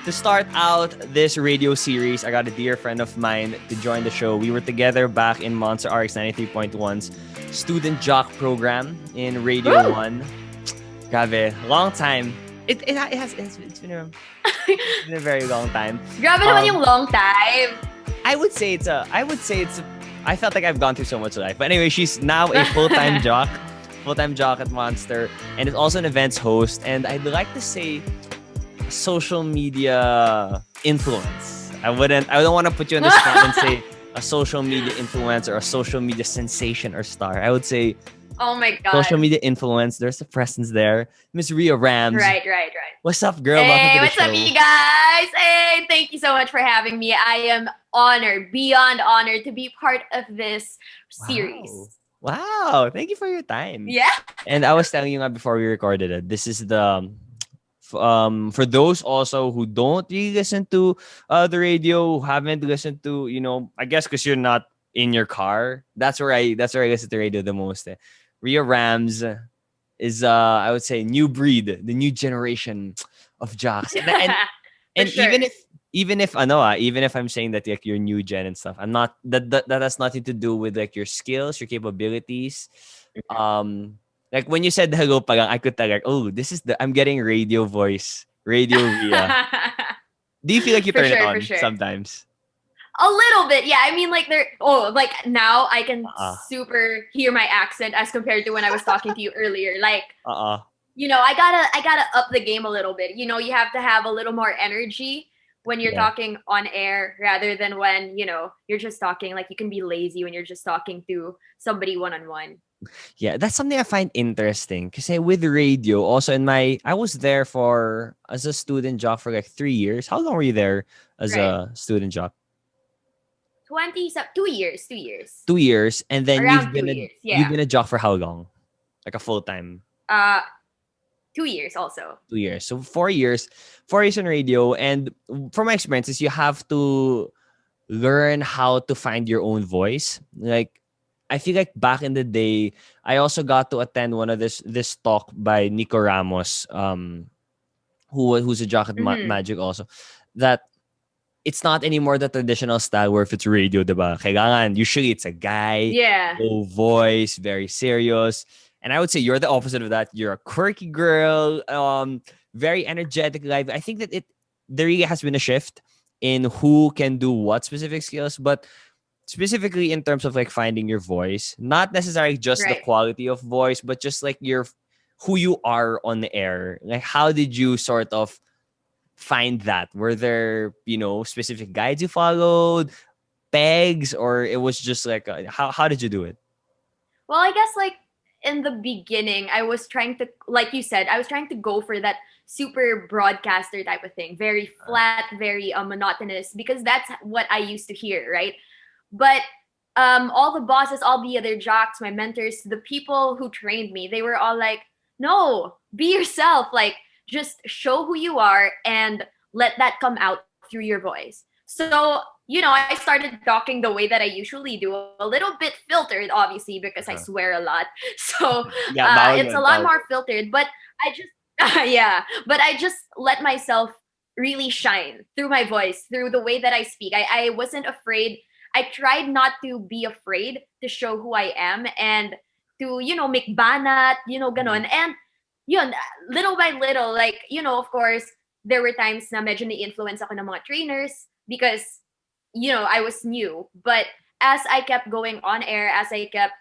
to start out this radio series, I got a dear friend of mine to join the show. We were together back in Monster RX 93.1's Student Jock program in Radio 1. Grabe, long time. It's been a very long time. Grabe naman yung long time. I felt like I've gone through so much life. But anyway, she's now a full-time jock at Monster, and is also an events host. And I'd like to say social media influence. I don't want to put you on the spot and say a social media influencer or a social media sensation or star. I would say, oh my God, social media influence. There's a presence there. Miss Ria Ramz. Right. What's up, girl? Hey, what's up, you guys? Hey, thank you so much for having me. I am honored, beyond honored, to be part of this series. Wow. Thank you for your time. Yeah. And I was telling you before we recorded it, this is the for those also who don't really listen to the radio, who haven't listened to, I guess because you're not in your car. That's where I listen to radio the most. Ria Ramz is I would say new breed, the new generation of jocks. And sure. even if I'm saying that like you're new gen and stuff, I'm not that has nothing to do with like your skills, your capabilities. Like when you said hello pa lang, I could tell like, oh, I'm getting radio voice, radio Ria. Do you feel like you turn it on sometimes? A little bit, yeah. I mean, like now I can super hear my accent as compared to when I was talking to you earlier. Like, I gotta up the game a little bit. You have to have a little more energy when you're talking on air rather than when you're just talking. Like you can be lazy when you're just talking to somebody one-on-one. Yeah, that's something I find interesting because with radio, also I was there as a student jock for like 3 years. How long were you there as a student jock? 2 years. 2 years, and then you've been a jock for how long? Like a full time? 2 years also. 2 years, so 4 years. 4 years on radio, and from my experiences, you have to learn how to find your own voice. Like I feel like back in the day, I also got to attend one of this talk by Nico Ramos, who's a jock at Magic also. That it's not anymore the traditional style where if it's radio, diba? Kailangan, usually it's a guy, low voice, very serious. And I would say you're the opposite of that. You're a quirky girl, very energetic live. I think that there really has been a shift in who can do what specific skills, but specifically in terms of like finding your voice, not necessarily just the quality of voice, but just like who you are on the air. Like, how did you sort of find that? Were there, specific guides you followed, pegs, or it was just like, how did you do it? Well, I guess like in the beginning, I was trying to, like you said, I was trying to go for that super broadcaster type of thing, very flat, very monotonous, because that's what I used to hear, right? But all the bosses, all the other jocks, my mentors, the people who trained me, they were all like, no, be yourself. Like, just show who you are and let that come out through your voice. So, I started talking the way that I usually do, a little bit filtered, obviously, because I swear a lot. So it's a lot more filtered. But I just let myself really shine through my voice, through the way that I speak. I wasn't afraid. I tried not to be afraid to show who I am and to, make banat, ganon. And, little by little, like, of course, there were times na medyo na-influence ako ng mga trainers because, I was new. But as I kept going on air, as I kept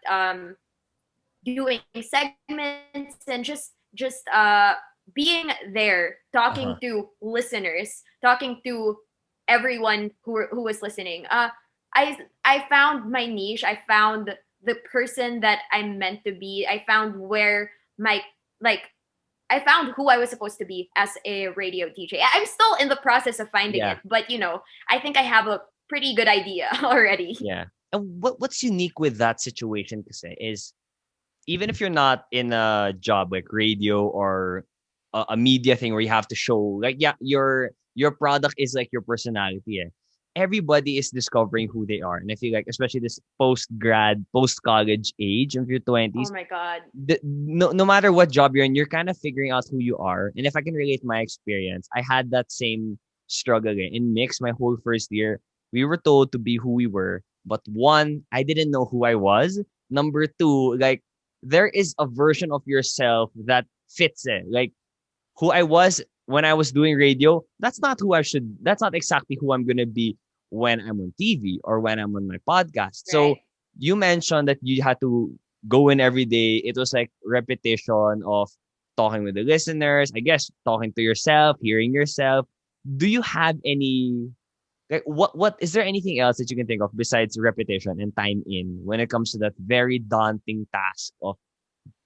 doing segments and just being there, talking to listeners, talking to everyone who was listening, I found my niche. I found the person that I'm meant to be. I found I found who I was supposed to be as a radio DJ. I'm still in the process of finding it, but I think I have a pretty good idea already. Yeah. And what's unique with that situation is even if you're not in a job like radio or a media thing where you have to show like your product is like your personality. Everybody is discovering who they are. And I feel like, especially this post-college age of your 20s. Oh my God. No matter what job you're in, you're kind of figuring out who you are. And if I can relate my experience, I had that same struggling. In mix, my whole first year, we were told to be who we were. But one, I didn't know who I was. Number two, like there is a version of yourself that fits it. Like who I was when I was doing radio, that's not exactly who I'm gonna be when I'm on TV or when I'm on my podcast. So Right. you mentioned that you had to go in every day. It was like repetition of talking with the listeners, I guess talking to yourself, hearing yourself. Do you have any like what is there anything else that you can think of besides repetition and time in when it comes to that very daunting task of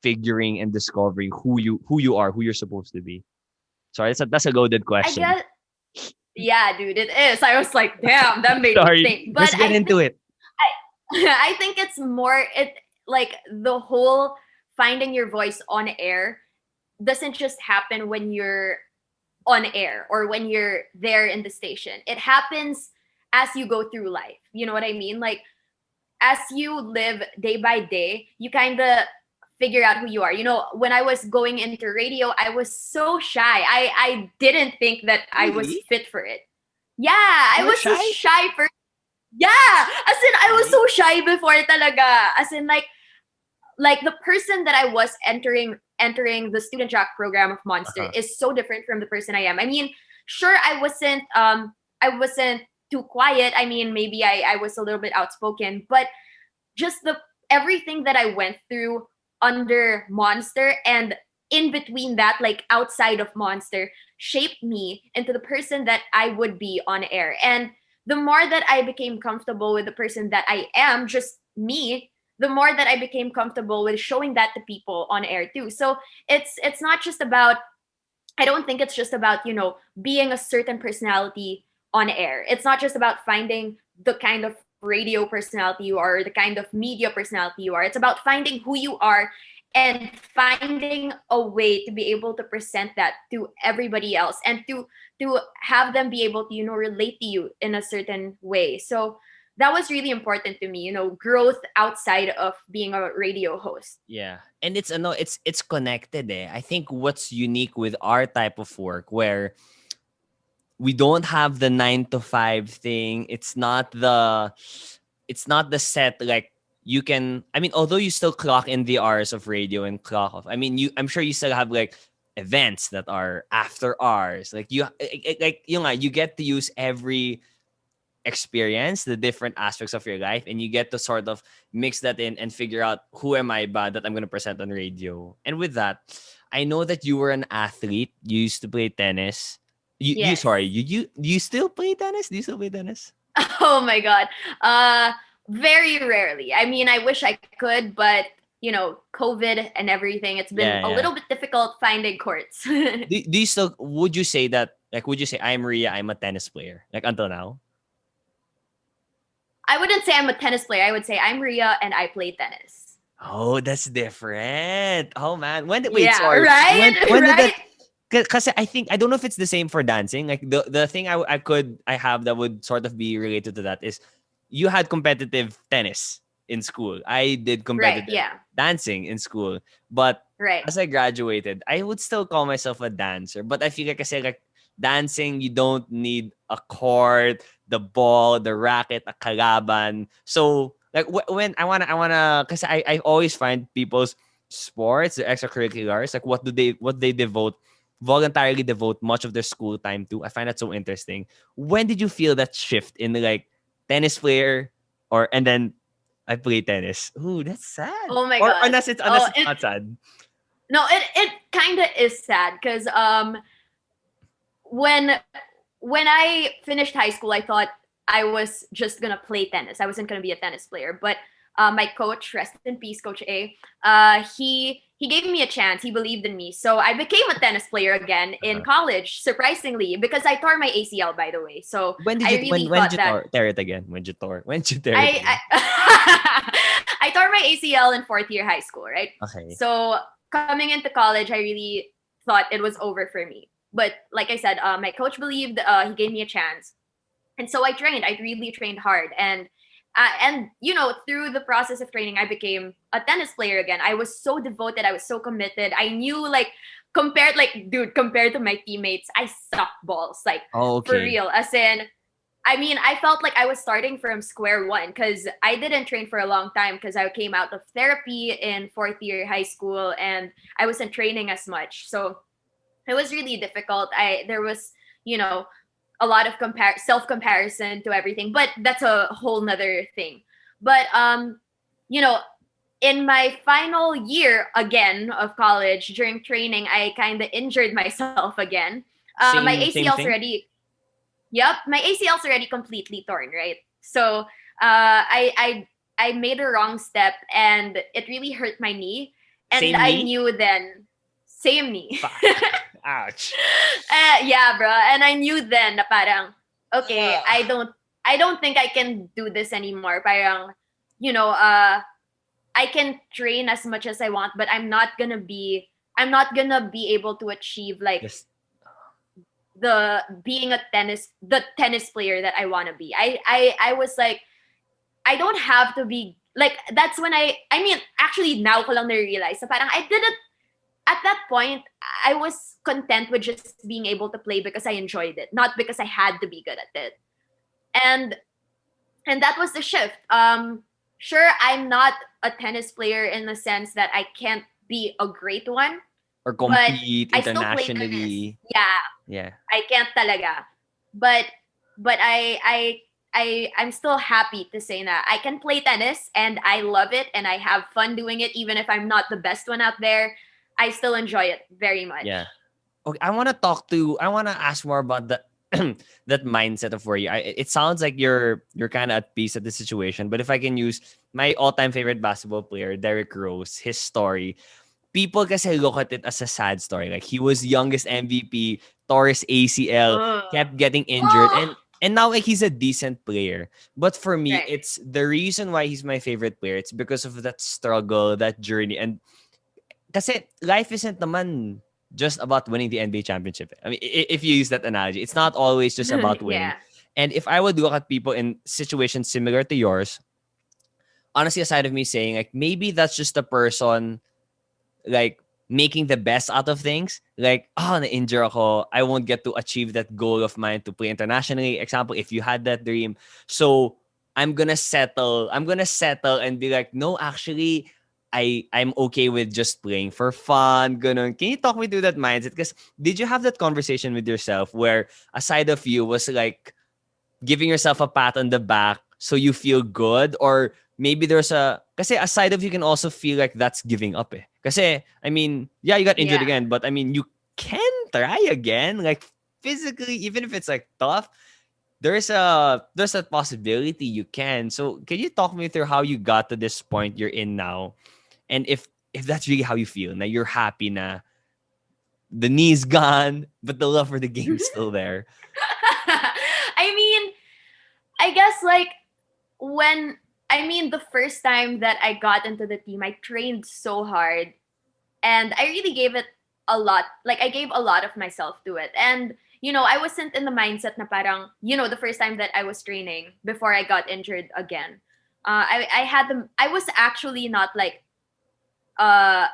figuring and discovering who you are, who you're supposed to be? Sorry, that's a loaded I question. guess, yeah, dude, it is. I was like, damn, that made me Sorry. think. But Let's get into it. I think it's more it like the whole finding your voice on air doesn't just happen when you're on air or when you're there in the station. It happens as you go through life. You know what I mean? Like as you live day by day, you kind of figure out who you are. You know, when I was going into radio, I was so shy. I didn't think that I was Really? fit for it. Yeah, I You were was so shy? shy for yeah, as in I was Okay. so shy before talaga. As in like the person that I was entering the student jock program of Monster Uh-huh. is so different from the person I am. I mean, sure I wasn't too quiet. I mean, maybe I was a little bit outspoken, but just the everything that I went through under Monster and in between that, like outside of Monster, shaped me into the person that I would be on air. And the more that I became comfortable with the person that I am, just me, the more that I became comfortable with showing that to people on air too. So it's not just about I don't think it's just about, you know, being a certain personality on air. It's not just about finding the kind of radio personality you are, or the kind of media personality you are. It's about finding who you are and finding a way to be able to present that to everybody else and to have them be able to, you know, relate to you in a certain way. So that was really important to me, you know, growth outside of being a radio host. Yeah. And it's no, it's connected eh. I think what's unique with our type of work where we don't have the 9 to 5 thing. It's not the set like you can I mean, although you still clock in the hours of radio and clock off. I mean, I'm sure you still have like events that are after hours. Like like you know, you get to use every experience, the different aspects of your life, and you get to sort of mix that in and figure out who am I ba that I'm gonna present on radio. And with that, I know that you were an athlete. You used to play tennis. You Yes. sorry, you still play tennis? Do you still play tennis? Oh my god. Very rarely. I mean, I wish I could, but you know, COVID and everything, it's been Yeah, a yeah. little bit difficult finding courts. Do you still would you say that like would you say I'm Ria, I'm a tennis player? Like until now? I wouldn't say I'm a tennis player. I would say I'm Ria and I play tennis. Oh, that's different. Oh man. When did wait, Yeah, sorry. When right? when did Right? that because I think I don't know if it's the same for dancing. Like the thing I have that would sort of be related to that is you had competitive tennis in school. I did Right. competitive Yeah. dancing in school. But Right. as I graduated, I would still call myself a dancer. But I feel like I say like dancing, you don't need a court, the ball, the racket, a kalaban. So like when I wanna, cause I always find people's sports, their extracurriculars, like what they voluntarily devote much of their school time to. I find that so interesting. When did you feel that shift in like tennis player or and then I play tennis? Ooh, that's sad. Oh my Or god. unless Oh, it's not sad. no, it kind of is sad cuz when when I finished high school, I thought I was just gonna play tennis. I wasn't gonna be a tennis player. But my coach, rest in peace, Coach A, he gave me a chance. He believed in me, so I became a tennis player again in Uh-huh. college. Surprisingly, because I tore my ACL, by the way. So When did I you really when did thought you that tear it again? When did you tear it I again? I tore my ACL in fourth year high school, right? Okay. So coming into college, I really thought it was over for me. But like I said, my coach believed he gave me a chance, and so I trained. I really trained hard, and And through the process of training, I became a tennis player again. I was so devoted. I was so committed. I knew, like, compared to my teammates, I suck balls, like, Oh, for okay. real. As in, I mean, I felt like I was starting from square one because I didn't train for a long time because I came out of therapy in fourth year high school and I wasn't training as much. So it was really difficult. There was, you know, a lot of self comparison to everything, but that's a whole nother thing. But you know, in my final year again of college during training, I kind of injured myself again. My Same ACL's thing. already, yep, my ACL's already completely torn, right? So I made a wrong step and it really hurt my knee, and Same I knee. knew then, same knee. Fuck. Ouch. Yeah, bro. And I knew then na parang, okay, Ugh. I don't think I can do this anymore. Parang, I can train as much as I want, but I'm not gonna be able to achieve, like, Just the tennis player that I want to be. I was like, I don't have to be like, that's when I mean, actually now ko lang na-realize na parang I didn't, at that point, I was content with just being able to play because I enjoyed it, not because I had to be good at it. And that was the shift. Sure, I'm not a tennis player in the sense that I can't be a great one, or but compete I still play tennis. internationally. Yeah, Yeah. I can't talaga. But I'm still happy to say that I can play tennis and I love it and I have fun doing it, even if I'm not the best one out there. I still enjoy it very Yeah. much. Okay, I want to ask more about that that mindset of where you. It sounds like you're kind of at peace at the situation. But if I can use my all-time favorite basketball player, Derrick Rose, his story, people kasi look at it as a sad story. Like he was youngest MVP, tore his ACL, Ugh. kept getting injured, Oh, and now like he's a decent player. But for me, right. it's the reason why he's my favorite player. It's because of that struggle, that journey, and kasi life isn't naman just about winning the NBA championship. I mean, if you use that analogy, it's not always just about winning. Yeah. And if I would look at people in situations similar to yours, honestly, aside of me saying like maybe that's just a person like making the best out of things. Like, oh, na-injure ako. I won't get to achieve that goal of mine to play internationally. Example, if you had that dream. So I'm gonna settle. I'm gonna settle and be like, no, actually, I'm okay with just playing for fun. Ganun. Can you talk me through that mindset? Because did you have that conversation with yourself where a side of you was like giving yourself a pat on the back so you feel good, or maybe there's kasi a side of you can also feel like that's giving up eh. Kasi I mean, yeah, you got injured Yeah. again, but I mean, you can try again, like physically, even if it's like tough. There's a possibility you can. So can you talk me through how you got to this point you're in now, and if that's really how you feel, na you're happy na the knee's gone, but the love for the game's still there. I mean, I guess, like, the first time that I got into the team, I trained so hard and I really gave it a lot. Like, I gave a lot of myself to it. And, I wasn't in the mindset na parang, the first time that I was training before I got injured again. I was actually not like, uh,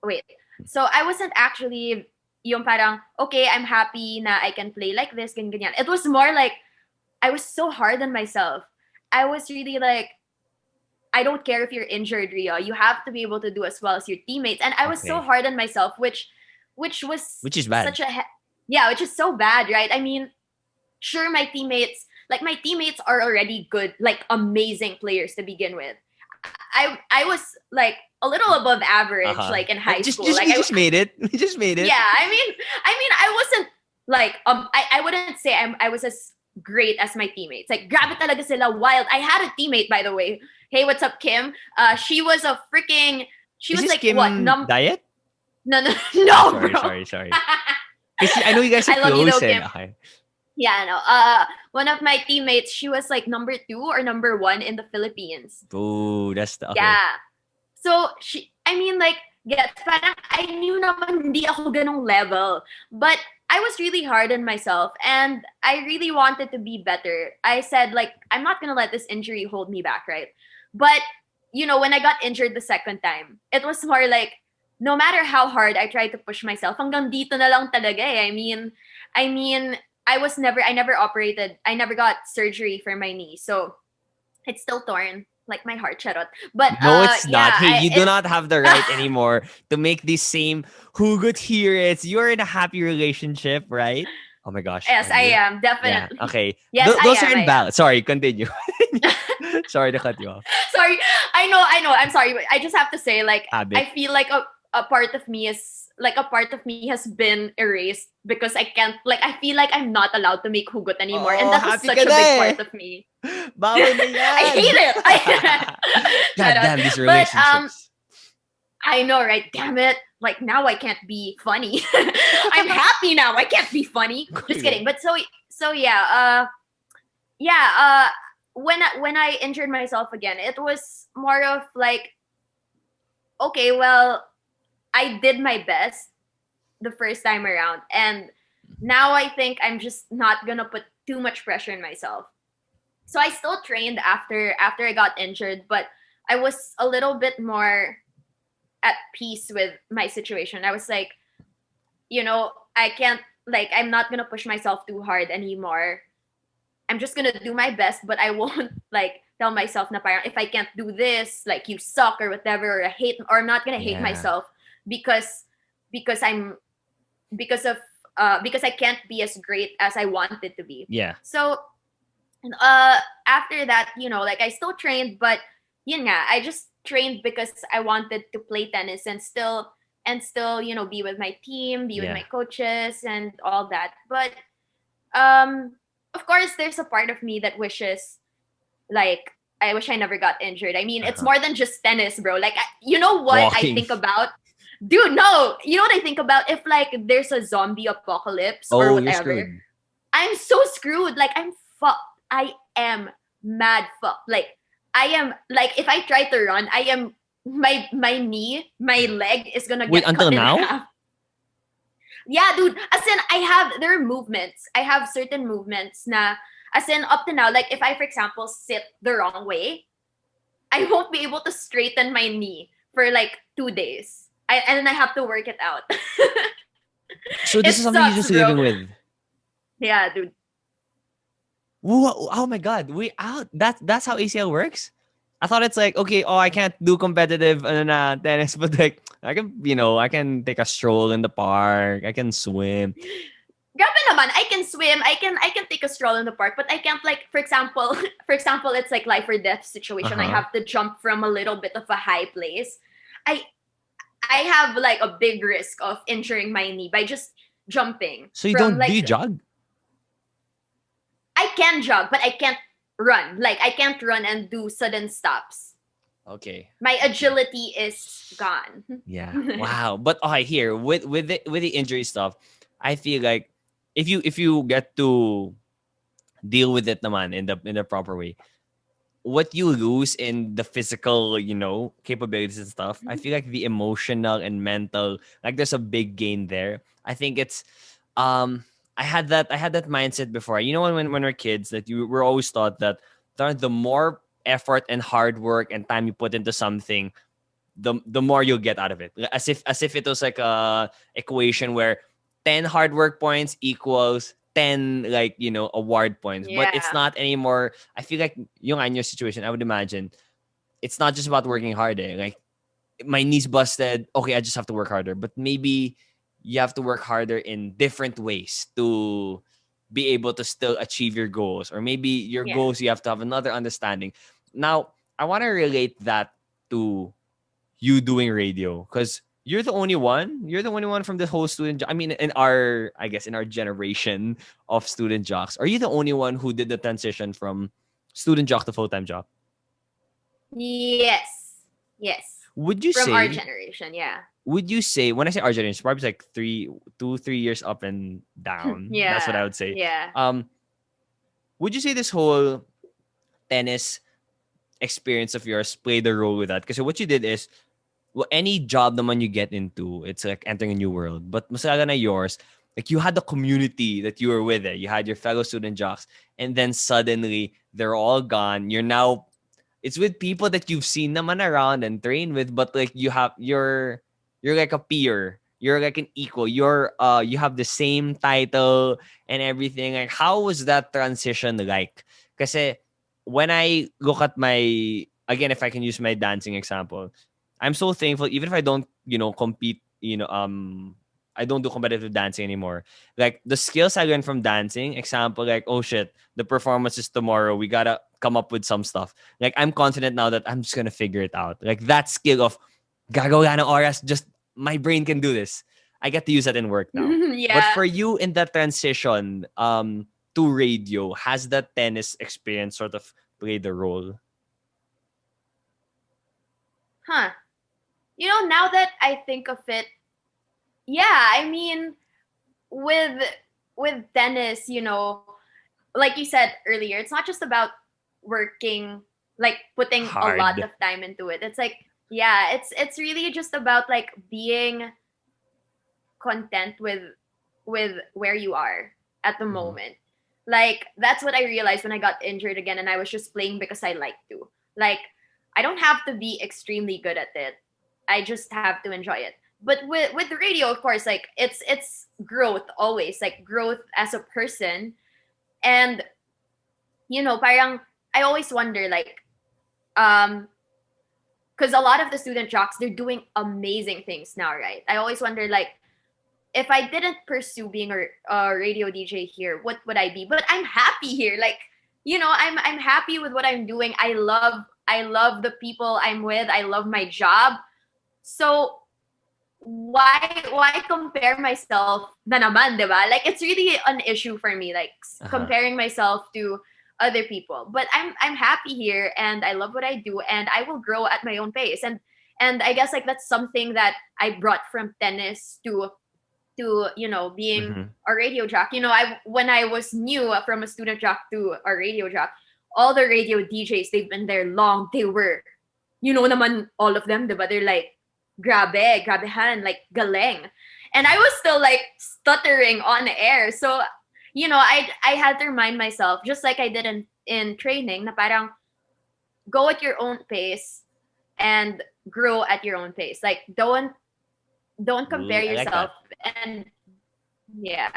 wait. So I wasn't actually yung parang, okay, I'm happy na I can play like this, ganyan, ganyan. It was more like, I was so hard on myself. I was really like, I don't care if you're injured, Ria. You have to be able to do as well as your teammates. And I was so Okay. hard on myself, which was Which is bad. such a yeah, which is so bad, right? I mean, sure, my teammates are already good, like amazing players to begin with. I was like a little above average, Uh-huh. like in high Just school. just Like you just made it. You just made it. yeah, I mean, I wasn't like I wouldn't say I was as great as my teammates. Like grabe talaga sila, wild. I had a teammate, by the way. Hey, what's up, Kim? She Is was this like what Kim Diet? no no Ah, no, sorry, bro. sorry, sorry. Kasi I know you guys are I love you close though, eh. Kim. Okay. Yeah, no. One of my teammates, she was like number 2 or number 1 in the Philippines. Ooh, that's the okay. Yeah. So I mean, like, gets parang I knew naman hindi ako ganong level, but I was really hard on myself and I really wanted to be better. I said, like, I'm not going to let this injury hold me back, right? But, when I got injured the second time, it was more like, no matter how hard I tried to push myself, hanggang dito na lang talaga eh. I mean, I never operated, I never got surgery for my knee. So it's still torn, like my heart, charot. But, No, it's not. yeah, Hey, you do it's, not have the right anymore to make this same hugot here. It's you're in a happy relationship, right? Oh my gosh, yes, are I you? am, Yeah. definitely. Okay. Yes, Those I are am, I invalid. am. Sorry. Continue. Sorry to cut you off. Sorry, I know. I'm sorry, but I just have to say, like, I Habit. feel like a part of me is like a part of me has been erased because I can't, like, I feel like I'm not allowed to make hugot anymore, and Oh, that was happy ka such a na big eh. part of me. Bawal na I yan. hate it. God Shut up. damn these But relationships. I know, right? Damn it! Like now I can't be funny. I'm happy now. I can't be funny. Just kidding. But so yeah. Yeah. When I injured myself again, it was more of like, okay, well, I did my best the first time around, and now I think I'm just not gonna put too much pressure on myself. So I still trained after I got injured, but I was a little bit more at peace with my situation. I was like, I can't, like, I'm not gonna push myself too hard anymore. I'm just gonna do my best, but I won't like tell myself na parang if I can't do this, like you suck or whatever, or I hate, or I'm not gonna hate Yeah. myself because because I'm because I can't be as great as I wanted to be. Yeah. So after that, like I still trained, but yun nga, I just trained because I wanted to play tennis and still, be with my team, be with Yeah. my coaches and all that. But um of course there's a part of me that wishes, like, I wish I never got injured. I mean, it's Uh-huh. more than just tennis, bro. Like, you know what I Walking. think about? Dude, no. You know what I think about? If, like, there's a zombie apocalypse or Oh, you're whatever, screwed. I'm so screwed. Like, I'm fucked. I am mad fucked. Like, I am, like, if I try to run, I am, my knee, my leg is gonna Wait, get until cut in now? half. Yeah, dude. As in, there are movements. I have certain movements na, as in, up to now, like, if I, for example, sit the wrong way, I won't be able to straighten my knee for like 2 days. And then I have to work it out. So It this is something you're sucks, just bro. living with. Yeah, dude. Oh my god. Wait, out. That's how ACL works? I thought it's like, okay, oh, I can't do competitive tennis, but like I can take a stroll in the park. I can swim. Grabe naman, I can swim, I can take a stroll in the park, but I can't, like, for example, it's like life or death situation. I Uh-huh. have to jump from a little bit of a high place. I I have like a big risk of injuring my knee by just jumping So you from don't do you like jog? I can jog, but I can't run. Like I can't run and do sudden stops. Okay. My agility is gone. Yeah. Wow. But okay, here with the injury stuff, I feel like if you get to deal with it naman in the proper way, what you lose in the physical, capabilities and stuff, I feel like the emotional and mental, like there's a big gain there. I think it's I had that mindset before. When we're kids, that you were always taught that the more effort and hard work and time you put into something, the more you'll get out of it. As if it was like a equation where 10 hard work points equals 10 award points. But it's Yeah. not anymore. I feel like yung in your situation, I would imagine it's not just about working harder. Like my knees busted, okay, I just have to work harder. But maybe you have to work harder in different ways to be able to still achieve your goals. Or maybe your Yeah. goals, you have to have another understanding. Now, I want to relate that to you doing radio, because you're the only one from the whole I mean, in our, I guess, in our generation of student jocks, are you the only one who did the transition from student jock to full-time jock? Yes. Yes. would you From our say generation, yeah. would you say, when I say our generation, it's probably like 3 years up and down, that's what I Yeah. would say. Yeah. Would you say this whole tennis experience of yours played a role with that? Because what you did is, well, any job naman you get into, it's like entering a new world. But mas lalo na yours, like you had the community that you were with it. You had your fellow student jocks, and then suddenly they're all gone. You're now it's with people that you've seen naman around and train with, but like you're like a peer. You're like an equal. You have the same title and everything. Like how was that transition like? Kasi when I look at my again, if I can use my dancing example, I'm so thankful even if I don't, compete, I don't do competitive dancing anymore. Like the skills I learned from dancing, example, like, oh shit, the performance is tomorrow. We gotta come up with some stuff. Like I'm confident now that I'm just gonna figure it out. Like that skill of gagawa ng oras, just my brain can do this. I get to use that in work now. But Yeah. for you in that transition to radio, has that tennis experience sort of played a role? Huh. Now that I think of it, yeah, I mean, with tennis, like you said earlier, it's not just about working, like putting a lot Hard. of time into it. It's like, yeah, it's really just about like being content with where you are at the Mhm. moment. Like that's what I realized when I got injured again and I was just playing because I like to. Like I don't have to be extremely good at it. I just have to enjoy it. But with the radio, of course, like it's growth always, like growth as a person. And parang I always wonder like because a lot of the student jocks, they're doing amazing things now, right? I always wonder like if I didn't pursue being a radio DJ here, what would I be? But I'm happy here. Like, I'm happy with what I'm doing. I love the people I'm with. I love my job. So why compare myself na naman, 'di ba? Like it's really an issue for me, like Uh-huh. comparing myself to other people. But I'm happy here and I love what I do and I will grow at my own pace. And I guess like that's something that I brought from tennis to being Mhm. a radio jock. I when I was new from a student jock to a radio jock, all the radio DJs, they've been there long. They were, naman all of them, diba? They're like, grabehan, like galeng. And I was still like stuttering on the air. So, I had to remind myself, just like I did in training, na parang go at your own pace and grow at your own pace. Like don't compare Ooh, I like yourself that. and yeah.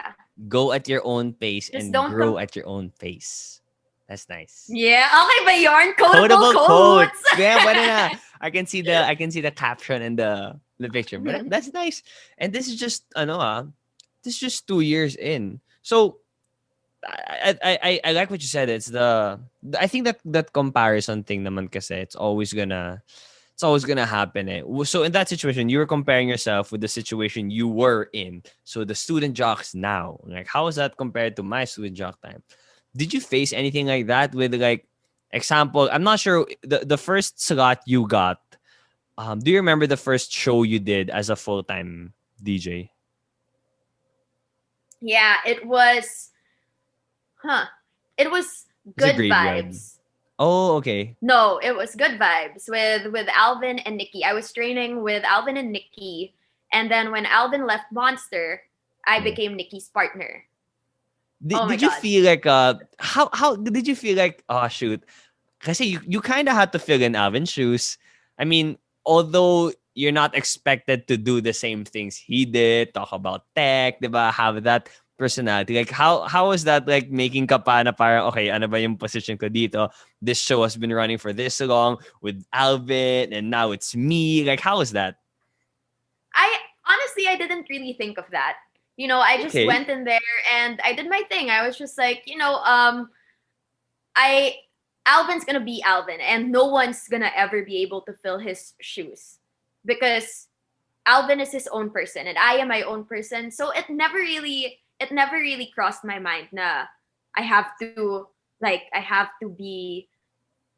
Go at your own pace Just and don't grow at your own pace. That's nice. Yeah, okay ba yarn? Quotable Quotable quote. quotes. Yeah, pwede na. I can see the caption and the picture. But that's nice. And this is just this is just 2 years in. So I like what you said. I think that comparison thing naman kasi it's always gonna happen. So in that situation, you were comparing yourself with the situation you were in. So the student jocks now, like how is that compared to my student jock time? Did you face anything like that with like example? I'm not sure the first slot you got. Do you remember the first show you did as a full time DJ? Yeah, it was huh. It was Was it good graveyard? vibes. Oh, okay. No, it was good vibes with Alvin and Nikki. I was training with Alvin and Nikki, and then when Alvin left Monster, I Mm. became Nikki's partner. Did, Oh my did you god. feel like how did you feel like oh shoot? Kasi you kind of had to fill in Alvin's shoes. I mean, although you're not expected to do the same things he did, talk about tech, diba? Have that personality. Like how was that like making ka pa na parang okay, ano ba yung position ko dito? This show has been running for this long with Alvin and now it's me. Like how was that? I honestly I didn't really think of that. I just Okay. went in there and I did my thing. I was just like, I Alvin's gonna be Alvin, and no one's gonna ever be able to fill his shoes because Alvin is his own person, and I am my own person. So it never really crossed my mind. Na I have to like I have to be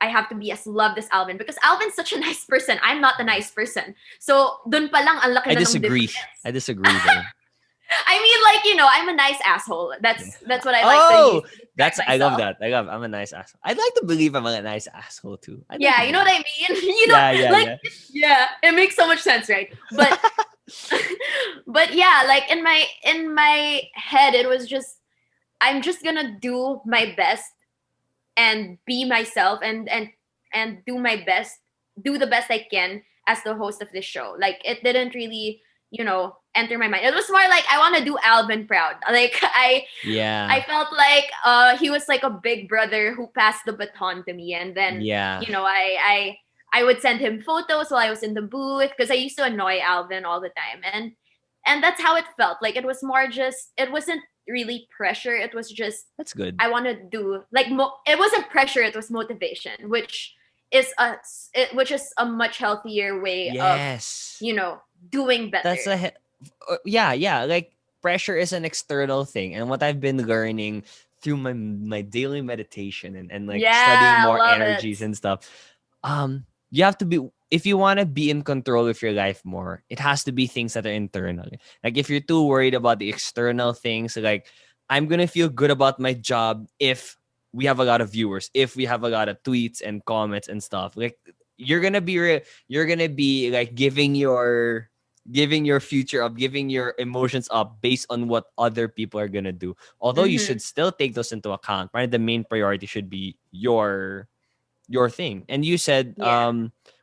as loved as Alvin because Alvin's such a nice person. I'm not a nice person. So dun pa lang ang laki I na ng disagree. difference. I disagree though. I mean, like I'm a nice asshole. That's what I like to use Oh, to describe I love myself. that. I'm a nice asshole. I'd like to believe I'm a nice asshole too. I'd like Yeah, to you know believe. what I mean. Yeah, yeah, Like yeah. yeah, it makes so much sense, right? But But yeah, like in my head, it was just I'm just gonna do my best and be myself and do the best I can as the host of this show. Like it didn't really, enter my mind. It was more like I want to do Alvin proud. Like I Yeah. felt like he was like a big brother who passed the baton to me, and then Yeah. I would send him photos while I was in the booth because I used to annoy Alvin all the time, and that's how it felt. Like it was more just it wasn't really pressure. It was just That's good. I want to do like it wasn't pressure. It was motivation, which is a much healthier way of Yes. doing That's better. yeah. Like pressure is an external thing, and what I've been learning through my daily meditation and like studying Yeah, more love it. energies and stuff. You have to be, if you want to be in control of your life more, it has to be things that are internal. Like if you're too worried about the external things, like I'm gonna feel good about my job if we have a lot of viewers, if we have a lot of tweets and comments and stuff. Like you're gonna be like giving your future up, giving your emotions up based on what other people are gonna do. Although you Mm-hmm. should still take those into account, right? The main priority should be your thing. And you said Yeah.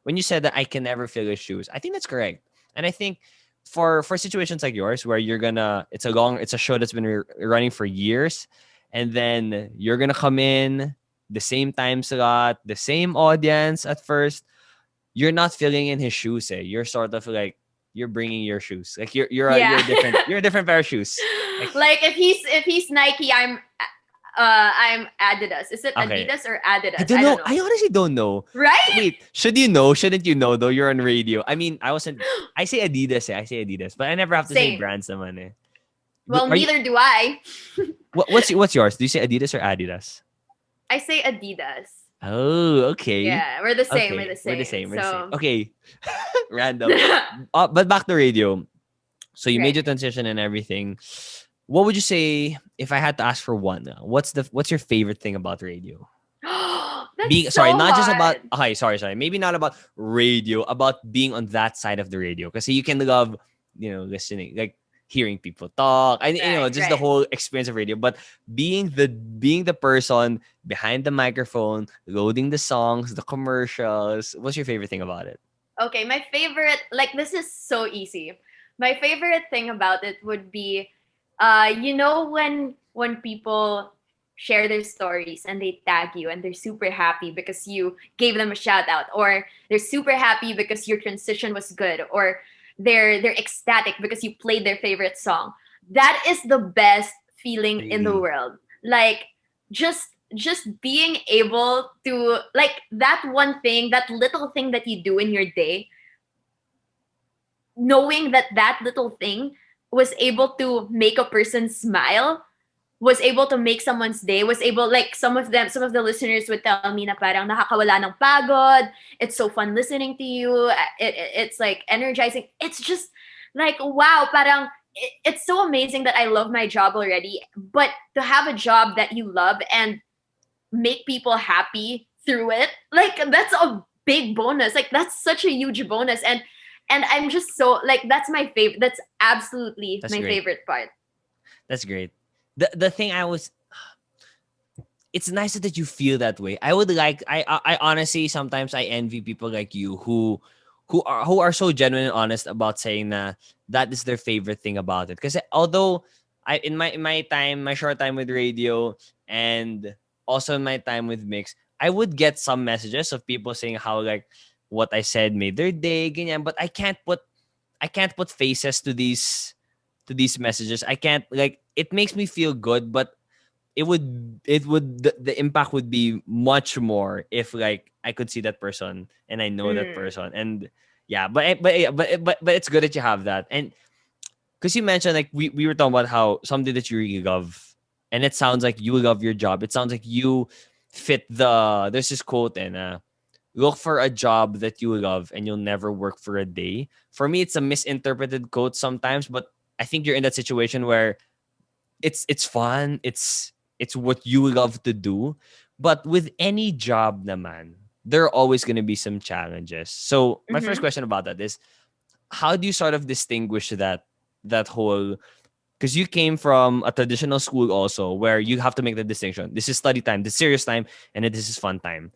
when you said that I can never fill your shoes, I think that's correct. And I think for situations like yours where you're gonna it's a show that's been running for years, and then you're gonna come in the same time slot, the same audience at first, you're not filling in his shoes. You're sort of like you're bringing your shoes. Like Yeah. you're a different pair of shoes. Like Like if he's Nike, I'm Adidas. Is it okay, Adidas or I Adidas? don't I don't know. know. I honestly don't know. Right? Wait, should you know? Shouldn't you know though? You're on radio. I mean, I wasn't. I say Adidas. I say Adidas, but I never have to say Same. brands. Naman eh. Well, Are you? neither do I. What's yours? Do you say Adidas or Adidas? I say Adidas. Oh, okay, Yeah, we're the same. We're okay. the We're the same. same. We're the same. So, Okay, random. right. But back to radio. So you made your transition and everything. What would you say if I had to ask for one? What's your favorite thing about radio? That's Being sorry, so not just about hard. okay, sorry, maybe not about radio, about being on that side of the radio. Because you can love, listening, like hearing people talk. Right, just the right. whole experience of radio. But being the person behind the microphone, loading the songs, the commercials. What's your favorite thing about it? Okay, my favorite, like this is so easy. My favorite thing about it would be, when people share their stories and they tag you and they're super happy because you gave them a shout out, or they're super happy because your transition was good, or they're ecstatic because you played their favorite song. That is the best feeling in the Really? world. Like just being able to, like, that one thing, that little thing that you do in your day, knowing that that little thing was able to make a person smile, was able to make someone's day, was able, like, some of the listeners would tell me na parang nakakawala ng pagod, it's so fun listening to you, it's like energizing. It's just like, wow, parang it's so amazing that I love my job already, but to have a job that you love and make people happy through it, like, that's a big bonus. Like, that's such a huge bonus. And I'm just so, like, that's my favorite. That's absolutely That's my great. favorite part. That's great. The thing it's nice that you feel that way. I would like I honestly sometimes I envy people like you who are so genuine and honest about saying that is their favorite thing about it. Because although I my short time with radio and also in my time with Mix, I would get some messages of people saying how like what I said made their day, ganyan, but I can't put faces to these messages. I can't like it makes me feel good, but the impact would be much more if like I could see that person and I know that Mm. person. And yeah, but it's good that you have that. And because you mentioned like we were talking about how something that you really love, and it sounds like you love your job. It sounds like you fit there's this quote and look for a job that you love and you'll never work for a day. For me, it's a misinterpreted quote sometimes, but I think you're in that situation where it's fun, it's what you love to do. But with any job naman, there are always going to be some challenges. So my first Mm-hmm. question about that is how do you sort of distinguish that whole, because you came from a traditional school also where you have to make the distinction. This is study time, this is serious time, and then this is fun time.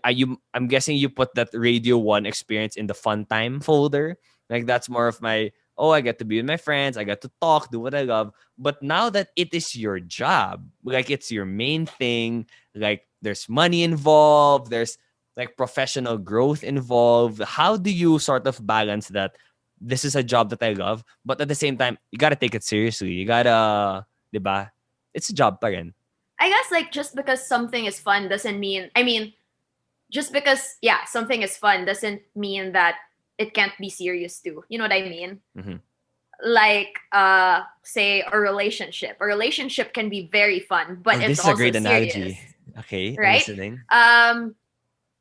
I'm guessing you put that Radio 1 experience in the fun time folder. Like that's more of my, oh, I get to be with my friends, I get to talk, do what I love. But now that it is your job, like it's your main thing, like there's money involved, there's like professional growth involved. How do you sort of balance that? This is a job that I love, but at the same time, you gotta take it seriously. You gotta, diba? It's a job pa rin. I guess like just because something is fun doesn't mean, I mean, just because something is fun doesn't mean that it can't be serious too. You know what I mean? Mm-hmm. Like say a relationship. A relationship can be very fun, but it's this is also a great serious. analogy. Okay, I'm right? listening.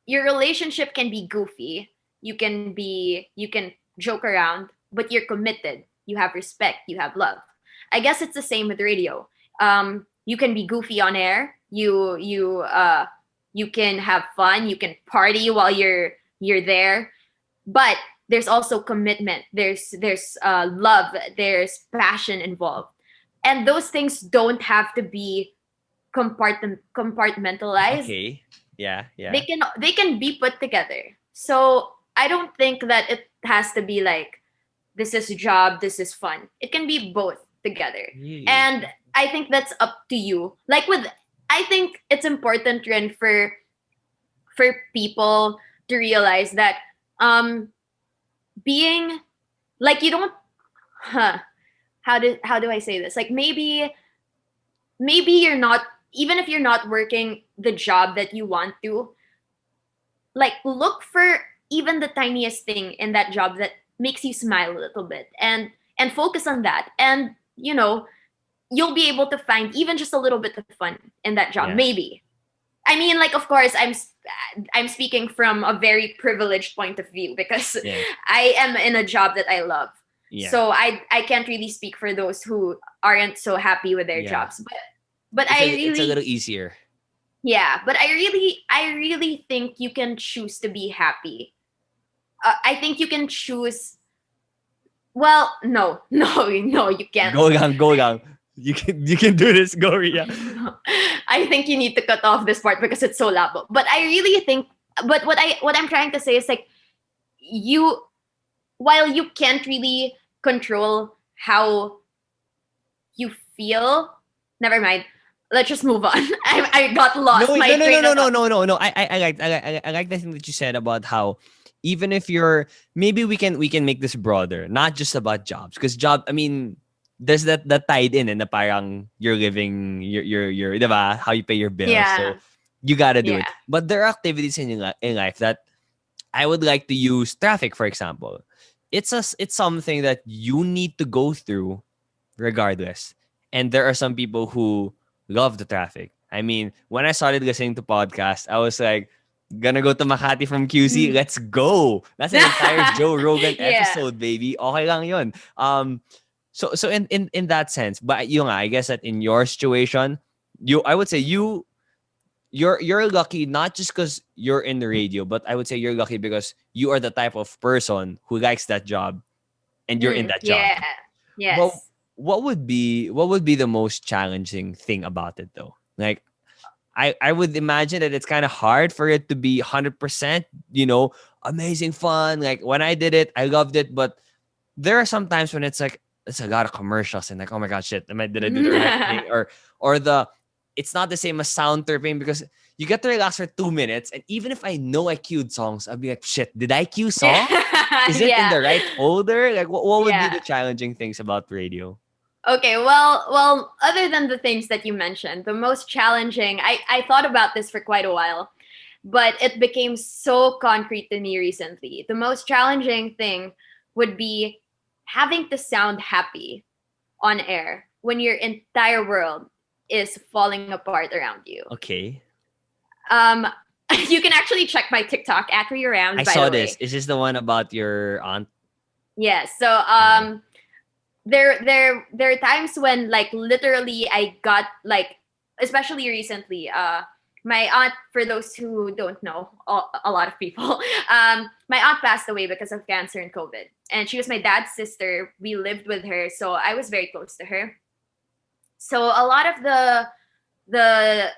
Your relationship can be goofy. You can joke around, but you're committed. You have respect. You have love. I guess it's the same with radio. You can be goofy on air. You can have fun. You can party while you're there, but there's also commitment. There's love. There's passion involved, and those things don't have to be compartmentalized. Okay. Yeah. They can be put together. So I don't think that it has to be like this is job, this is fun. It can be both together. Really? And I think that's up to you. Like I think it's important rin for people to realize that being like you don't how do I say this? Like maybe you're not, even if you're not working the job that you want to, like look for even the tiniest thing in that job that makes you smile a little bit and focus on that. And, you know, you'll be able to find even just a little bit of fun in that job. Yeah. Maybe. I mean, like, of course, I'm speaking from a very privileged point of view because I am in a job that I love. Yeah. So I can't really speak for those who aren't so happy with their jobs. But it's a little easier. Yeah, but I really think you can choose to be happy. I think you can choose. Well, no, you can't. Go lang. You can do this, go Ria. I think you need to cut off this part because it's so labo. But I really think. But what I'm trying to say is like, while you can't really control how you feel, never mind. Let's just move on. I got lost. No. I like the thing that you said about how even if you're, maybe we can make this broader, not just about jobs, because job, I mean, there's that tied in and the parang you're living your diba, how you pay your bills. Yeah. So you gotta do it. But there are activities in life that I would like to use. Traffic, for example. It's something that you need to go through regardless. And there are some people who love the traffic. I mean, when I started listening to podcasts, I was like, gonna go to Makati from QC. Let's go. That's an entire Joe Rogan episode, baby. Okay lang yun. So in that sense, but I guess that in your situation, I would say you're lucky not just because you're in the radio, but I would say you're lucky because you are the type of person who likes that job, and you're in that job. Yeah. Yes. Well, what would be the most challenging thing about it though? Like, I would imagine that it's kind of hard for it to be 100%, amazing fun. Like when I did it, I loved it, but there are some times when it's like, it's a lot of commercials and like, oh my God, shit, did I do the right thing? Or it's not the same as sound tripping because you get to relax for 2 minutes. And even if I know I queued songs, I'll be like, shit, did I cue song? Is it in the right folder? Like what would be the challenging things about radio? Okay, well, other than the things that you mentioned, the most challenging, I thought about this for quite a while, but it became so concrete to me recently. The most challenging thing would be having to sound happy on air when your entire world is falling apart around you. Okay. You can actually check my TikTok at Ria Ramz. I saw this. Is this the one about your aunt? Yes. So there are times when like literally I got like, especially recently, my aunt, for those who don't know, a lot of people, my aunt passed away because of cancer and COVID. And she was my dad's sister. We lived with her, so I was very close to her. So a lot of the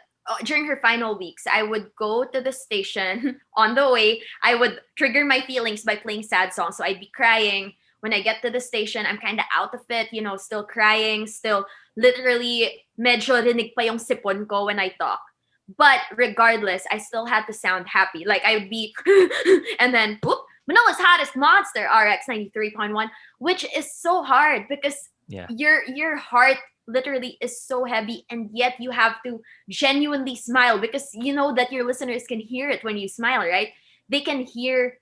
during her final weeks, I would go to the station. On the way, I would trigger my feelings by playing sad songs. So I'd be crying. When I get to the station, I'm kind of out of it, still crying, still literally medyo rinig pa yung sipon ko when I talk. But regardless, I still had to sound happy. Like I would be, and then whoop, Manila's hottest monster, RX 93.1, which is so hard because Yeah. your heart literally is so heavy, and yet you have to genuinely smile because you know that your listeners can hear it when you smile, right? They can hear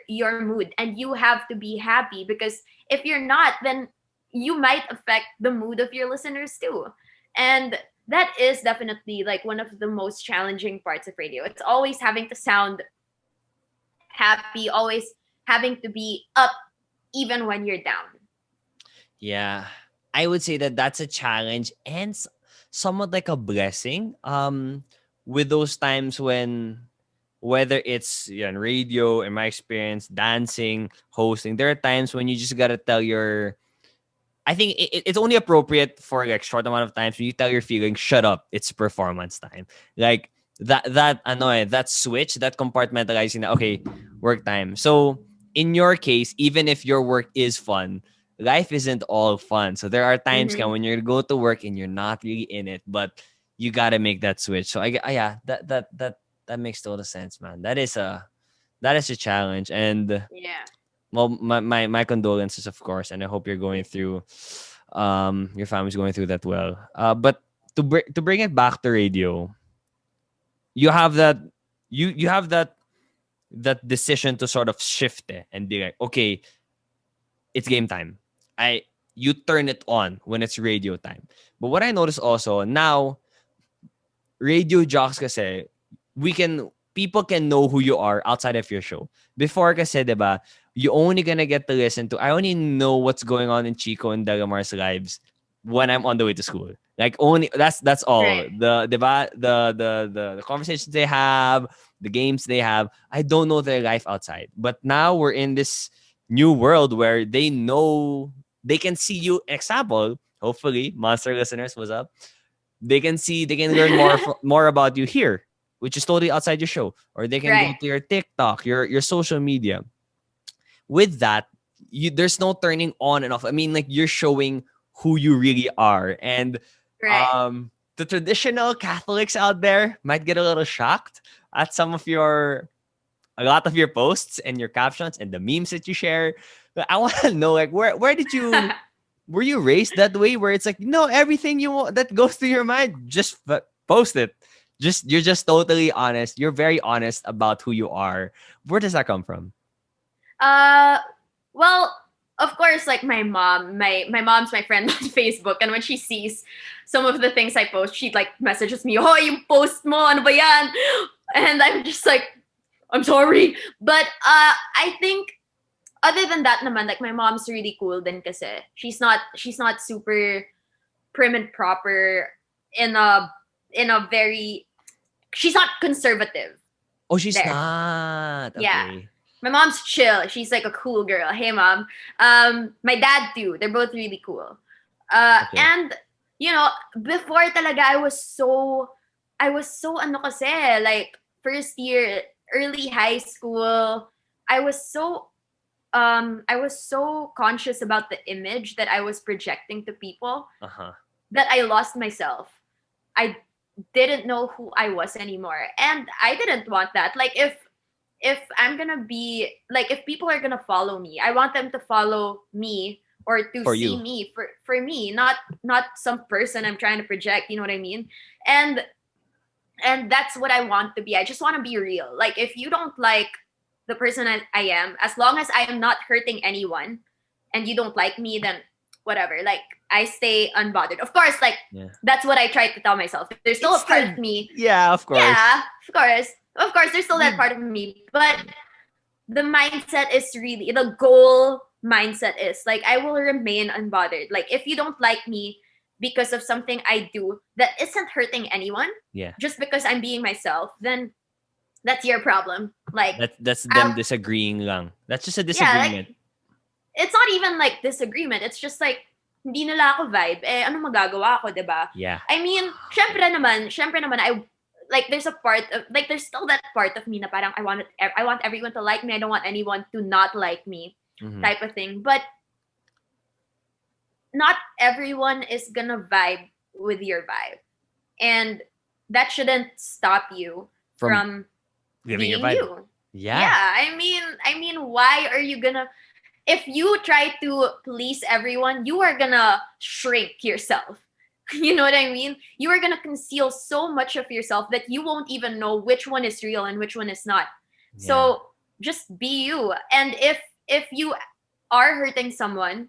your mood, and you have to be happy because if you're not, then you might affect the mood of your listeners too. And that is definitely like one of the most challenging parts of radio. It's always having to sound happy, always having to be up even when you're down. Yeah. I would say that that's a challenge and somewhat like a blessing. With those times when, whether it's on radio, in my experience, dancing, hosting, there are times when you just gotta tell your. I think it's only appropriate for like short amount of times when you tell your feelings, shut up, it's performance time. Like that switch, that compartmentalizing. Okay, work time. So in your case, even if your work is fun, life isn't all fun. So there are times Mm-hmm. when you go to work and you're not really in it, but you gotta make that switch. So yeah, that makes total sense, man. That is a challenge, and Yeah. well, my condolences, of course, and I hope you're going Thank you. through, your family's going through that well. But to bring it back to radio, you have that, you have that decision to sort of shift it and be like, okay, it's game time. I You turn it on when it's radio time. But what I noticed also now, radio jocks kasi, people can know who you are outside of your show. Before kasi, diba, you only gonna get to listen to, I only know what's going on in Chico and Dagamar's lives when I'm on the way to school. Like only that's all. Right. Diba, the conversations they have, the games they have. I don't know their life outside. But now we're in this new world where they can see you. Example, hopefully, monster listeners, what's up? They can learn more about you here, which is totally outside your show, or they can go Right. to your TikTok, your social media. With that, there's no turning on and off. I mean, like, you're showing who you really are, and Right. the traditional Catholics out there might get a little shocked at a lot of your posts and your captions and the memes that you share. But I want to know, like, where did you were you raised that way, where it's like, no, everything you want that goes through your mind, just post it. You're just totally honest. You're very honest about who you are. Where does that come from? Uh, well, of course, like my mom's my friend on Facebook, and when she sees some of the things I post, she like messages me, "Oh, you post mo, ano ba yan?" And I'm just like, "I'm sorry," but I think other than that, naman, like my mom's really cool. Then, kasi she's not super prim and proper in a very she's not conservative Oh, she's there. not. Yeah. Okay. My mom's chill. She's like a cool girl. Hey, mom. My dad too. They're both really cool. Okay. And before talaga, I was so ano kasi, like first year, early high school. I was so conscious about the image that I was projecting to people Uh-huh. that I lost myself. I didn't know who I was anymore, and I didn't want that. Like if I'm gonna be like, if people are gonna follow me, I want them to follow me or to For see you. me for me, not some person I'm trying to project. You know what I mean? And that's what I want to be. I just want to be real. Like if you don't like the person I am, as long as I am not hurting anyone, and you don't like me, then whatever. Like I stay unbothered. Of course, like Yeah. that's what I try to tell myself. There's still It's a part of still, me. yeah, of course. Yeah, of course. Of course, there's still that We part of me. But the mindset is really, the goal mindset is like, I will remain unbothered. Like if you don't like me, because of something I do that isn't hurting anyone, Yeah. just because I'm being myself, then that's your problem. Like, That's them I'll, disagreeing lang. That's just a yeah, disagreement. like, it's not even like disagreement. It's just like, hindi nila ako vibe. Eh, ano magagawa ko, diba? Yeah. I mean, syempre naman, like, there's a part of, like, there's still that part of me na parang I want everyone to like me. I don't want anyone to not like me, Mhm. type of thing. But not everyone is gonna vibe with your vibe. And that shouldn't stop you from Giving your being vibe. you. Yeah. I mean, why are you gonna, if you try to please everyone, you are gonna shrink yourself. You know what I mean? You are gonna conceal so much of yourself that you won't even know which one is real and which one is not. Yeah. So just be you. And if you are hurting someone,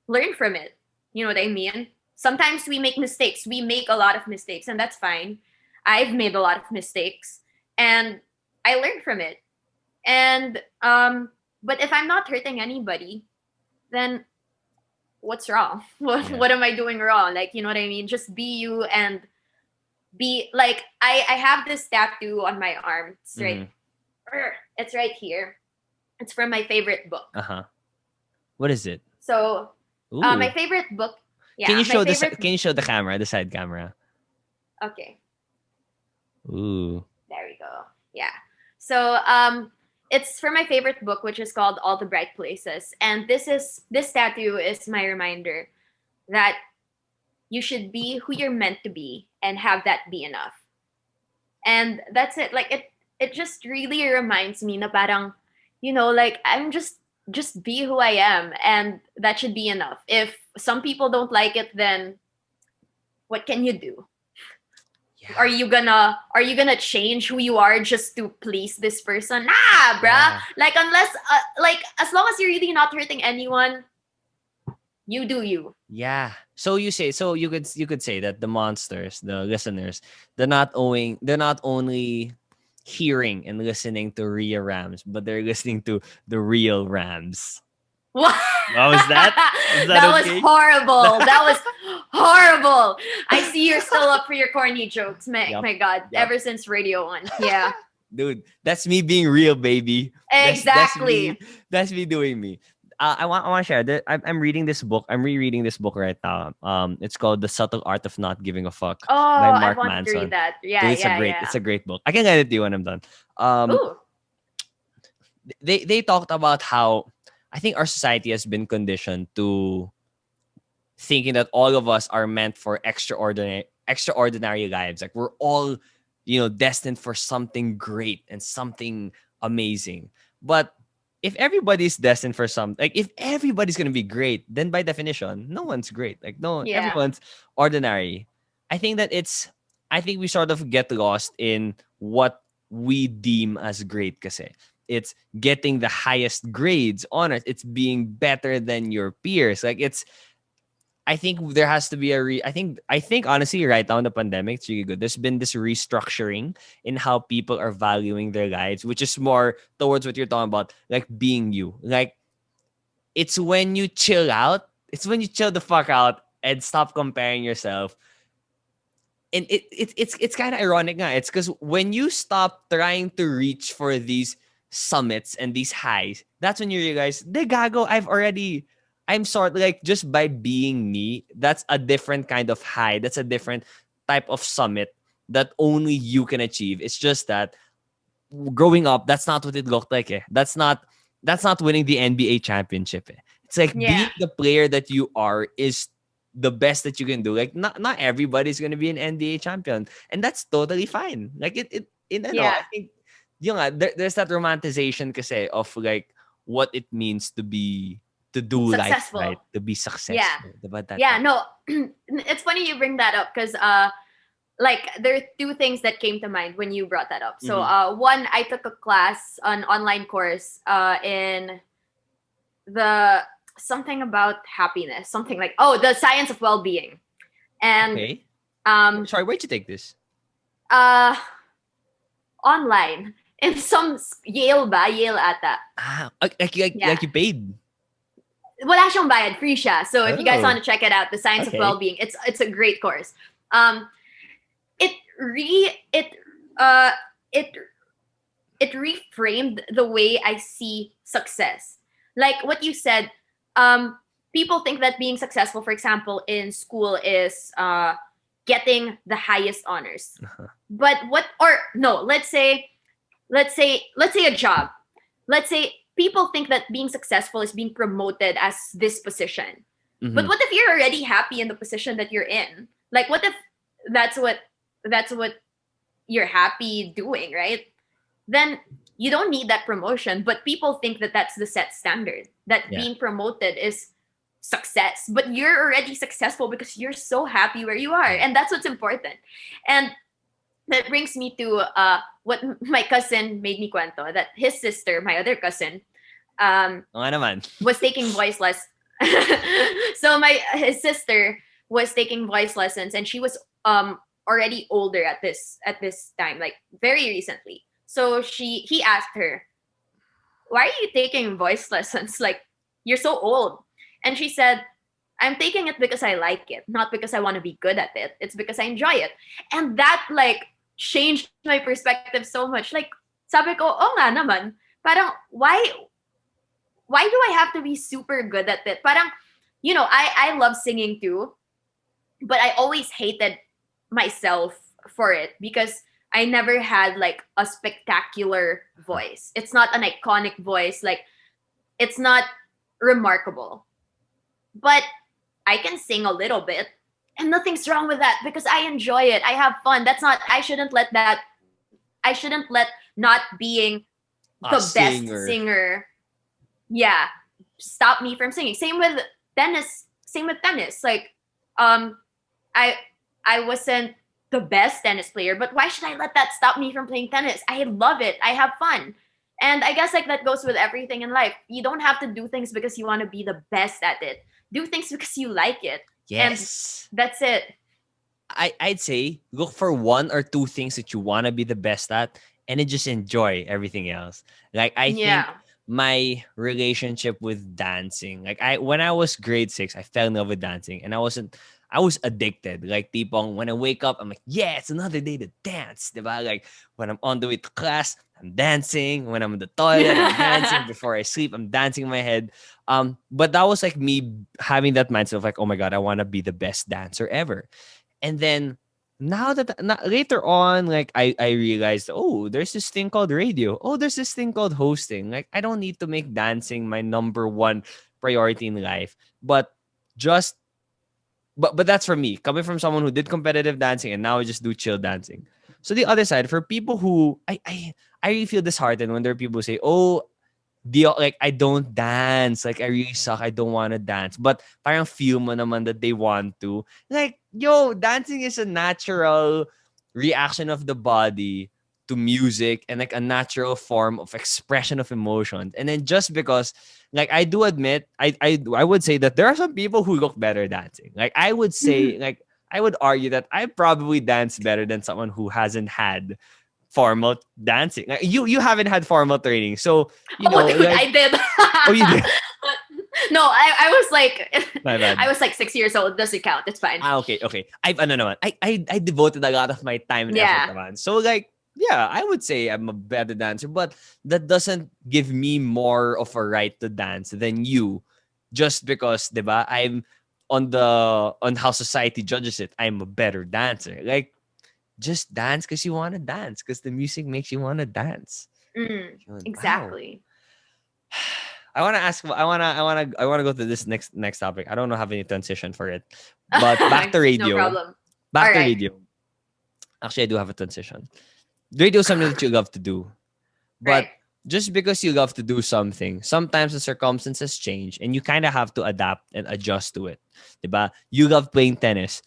learn from it. You know what I mean? Sometimes we make mistakes. We make a lot of mistakes, and that's fine. I've made a lot of mistakes, and I learned from it. And but if I'm not hurting anybody, then what's wrong? Yeah. What am I doing wrong? Like, you know what I mean? Just be you and be like, I have this tattoo on my arm. It's right here. It's from my favorite book. Uh-huh. What is it? So Ooh. my favorite book. Yeah, Can you show my favorite. Can you show the camera, the side camera? Okay. Ooh. There we go. Yeah. So it's from my favorite book, which is called All the Bright Places. And this tattoo is my reminder that you should be who you're meant to be and have that be enough. And that's it. Like, it just really reminds me na parang, you know, like, I'm just be who I am, and that should be enough. If some people don't like it, then what can you do? Yeah. Are you gonna change who you are just to please this person? Nah, bruh. Yeah. Like, unless like, as long as you're really not hurting anyone, you do you. Yeah. So you could say that the monsters, the listeners, they're not only hearing and listening to Ria Ramz, but they're listening to the real Ramz. What? What was that? That okay? Was horrible. That was horrible. I see you're still up for your corny jokes. My God. Yep. Ever since Radio 1. Yeah. Dude, that's me being real, baby. Exactly. That's me doing me. I want to share that I'm reading this book. I'm rereading this book right now. It's called The Subtle Art of Not Giving a Fuck by Mark I want Manson. to read that. Yeah, dude, it's a great book. I can get it to you when I'm done. Ooh. They talked about how I think our society has been conditioned to thinking that all of us are meant for extraordinary lives. Like, we're all, destined for something great and something amazing. But if everybody's destined for something, like, if everybody's gonna be great, then by definition, no one's great. Like, everyone's ordinary. I think we sort of get lost in what we deem as great, kasi it's getting the highest grades on it. It's being better than your peers. Like, I think there has to be I think honestly, right now in the pandemic, it's really good. There's been this restructuring in how people are valuing their lives, which is more towards what you're talking about, like being you. Like, it's when you chill out. It's when you chill the fuck out and stop comparing yourself. And it's kind of ironic nga. It's because when you stop trying to reach for these summits and these highs, that's when you realize, de gago, I'm sort of like, just by being me, that's a different kind of high. That's a different type of summit that only you can achieve. It's just that growing up, that's not what it looked like. That's not winning the NBA championship. It's like being the player that you are is the best that you can do. Like, not everybody's gonna be an NBA champion, and that's totally fine. Like, I think there's that romanticization kasi of like what it means to do successful. Life right, to be successful. No, it's funny you bring that up because like, there are two things that came to mind when you brought that up. So one, I took a class, an online course in the something about happiness, something like the science of well-being. And okay. Sorry, where'd you take this? Online in some Yale ata. Like you paid. wala siyang bayad, free siya. So if you guys want Oh, to check it out, The Science of okay. Wellbeing, it's a great course. Um, it re uh it it reframed the way I see success. Like what you said, people think that being successful, for example, in school is getting the highest honors. Uh-huh. But what or no, let's say a job. Let's say people think that being successful is being promoted as this position. But Mm-hmm. what if you're already happy in the position that you're in? Like what if that's what that's what you're happy doing, right? Then you don't need that promotion. But people think that that's the set standard, that Yeah. being promoted is success. But you're already successful because you're so happy where you are. Yeah. And that's what's important. And that brings me to what my cousin made me cuento, that his sister, my other cousin, Oo nga naman. was taking voice lessons. So his sister was taking voice lessons, and she was already older at this time, like very recently. So he asked her, "Why are you taking voice lessons? Like you're so old." And she said, "I'm taking it because I like it, not because I want to be good at it. It's because I enjoy it." And that like changed my perspective so much. Like sabi ko, "Oh nga naman. Parang why do I have to be super good at it?" Parang, I love singing too, but I always hated myself for it because I never had like a spectacular voice. It's not an iconic voice. Like it's not remarkable, but I can sing a little bit, and nothing's wrong with that because I enjoy it. I have fun. That's not. I shouldn't let not being A the best singer. singer, yeah, stop me from singing. Same with tennis. Same with tennis. Like, I I wasn't the best tennis player, but why should I let that stop me from playing tennis? I love it. I have fun. And I guess like that goes with everything in life. You don't have to do things because you want to be the best at it. Do things because you like it. And Yes. that's it. I'd say look for one or two things that you want to be the best at and then just enjoy everything else. Like I think Yeah. my relationship with dancing, like when I was grade 6, I fell in love with dancing and I was addicted. Like tipong when I wake up, I'm like, yeah, it's another day to dance. Diba? Like when I'm on the way to class, I'm dancing. When I'm in the toilet, I'm dancing. Before I sleep, I'm dancing in my head. But that was like me having that mindset of like, oh my God, I want to be the best dancer ever. And then later on, like I realized, oh, there's this thing called radio. Oh, there's this thing called hosting. Like I don't need to make dancing my number one priority in life. But just but that's for me, coming from someone who did competitive dancing and now I just do chill dancing. So the other side, for people who I really feel disheartened when there are people who say, oh, like I don't dance. Like I really suck. I don't want to dance. But parang feel mo naman that they want to. Like, yo, dancing is a natural reaction of the body to music and like a natural form of expression of emotions. And then just because like I do admit, I would say that there are some people who look better dancing. Like I would say, like I would argue that I probably dance better than someone who hasn't had formal dancing. Like, you haven't had formal training, so Oh, dude, like I did. oh you did. No, I was like, My bad. I was like 6 years old. Doesn't count. It's fine. Okay. I've ano naman. I devoted a lot of my time and effort Yeah. naman. So like yeah, I would say I'm a better dancer, but that doesn't give me more of a right to dance than you, just because, diba? I'm on how society judges it. I'm a better dancer. Like just dance because you want to dance because the music makes you want to dance. Yun. Wow. Exactly. I wanna go to this next topic. I don't know have any transition for it. But back to No radio. problem. All Back to right. radio. Actually, I do have a transition. Radio is something that you love to do. Right. But just because you love to do something, sometimes the circumstances change and you kind of have to adapt and adjust to it. Diba? You love playing tennis.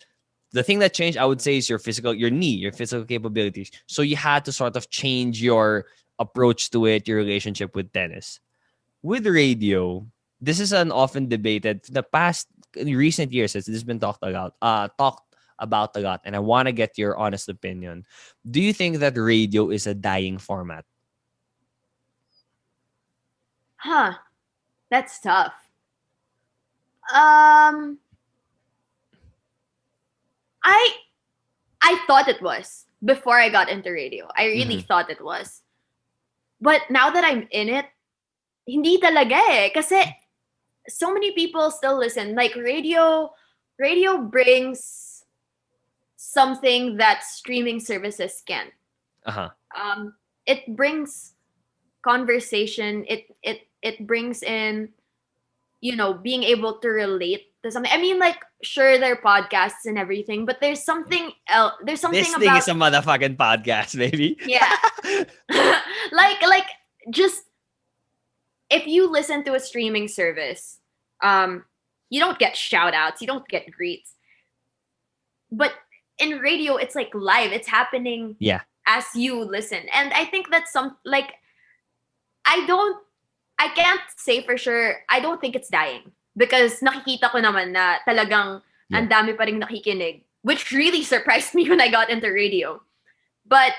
The thing that changed, I would say, is your knee, your physical capabilities. So you had to sort of change your approach to it, your relationship with tennis. With radio, this is an often debated the past in recent years. It's been talked about a lot, and I want to get your honest opinion. Do you think that radio is a dying format? Huh. That's tough. Um, I I thought it was before I got into radio. I really Mm-hmm. thought it was. But now that I'm in it, hindi talaga eh. Kasi so many people still listen. Like radio brings something that streaming services can't. Uh-huh. It brings conversation. It brings in, being able to relate to something. I mean, like, sure, there are podcasts and everything, but there's something else. There's something This thing about, is a motherfucking podcast, baby. yeah, like just if you listen to a streaming service, you don't get shout outs, you don't get greets, but in radio, it's like live. It's happening Yeah. as you listen, and I think that's some like I don't I can't say for sure. I don't think it's dying because nakikita ko naman na talagang Yeah. ang dami pa ring nakikinig, which really surprised me when I got into radio. But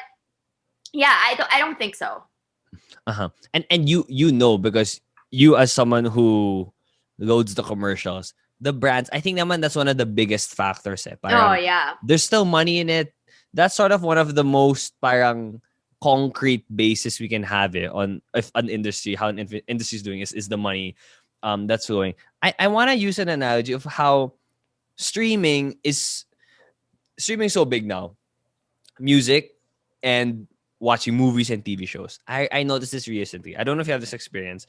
yeah, I don't think so. Uh-huh. And you know, because you, as someone who loads the commercials, the brands, I think naman that's one of the biggest factors. Oh Parang yeah. there's still money in it. That's sort of one of the most parang concrete basis we can have it on if an industry, how an industry is doing is the money that's flowing. I want to use an analogy of how streaming is so big now. Music and watching movies and TV shows. I noticed this recently. I don't know if you have this experience.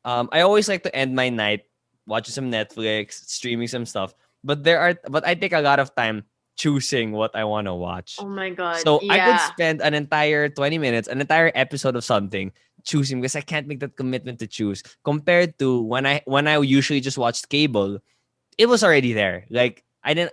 I always like to end my night watching some Netflix, streaming some stuff. But I take a lot of time choosing what I want to watch. Oh my god. So I could Yeah. spend an entire 20 minutes, an entire episode of something choosing because I can't make that commitment to choose compared to when I usually just watched cable. It was already there. Like I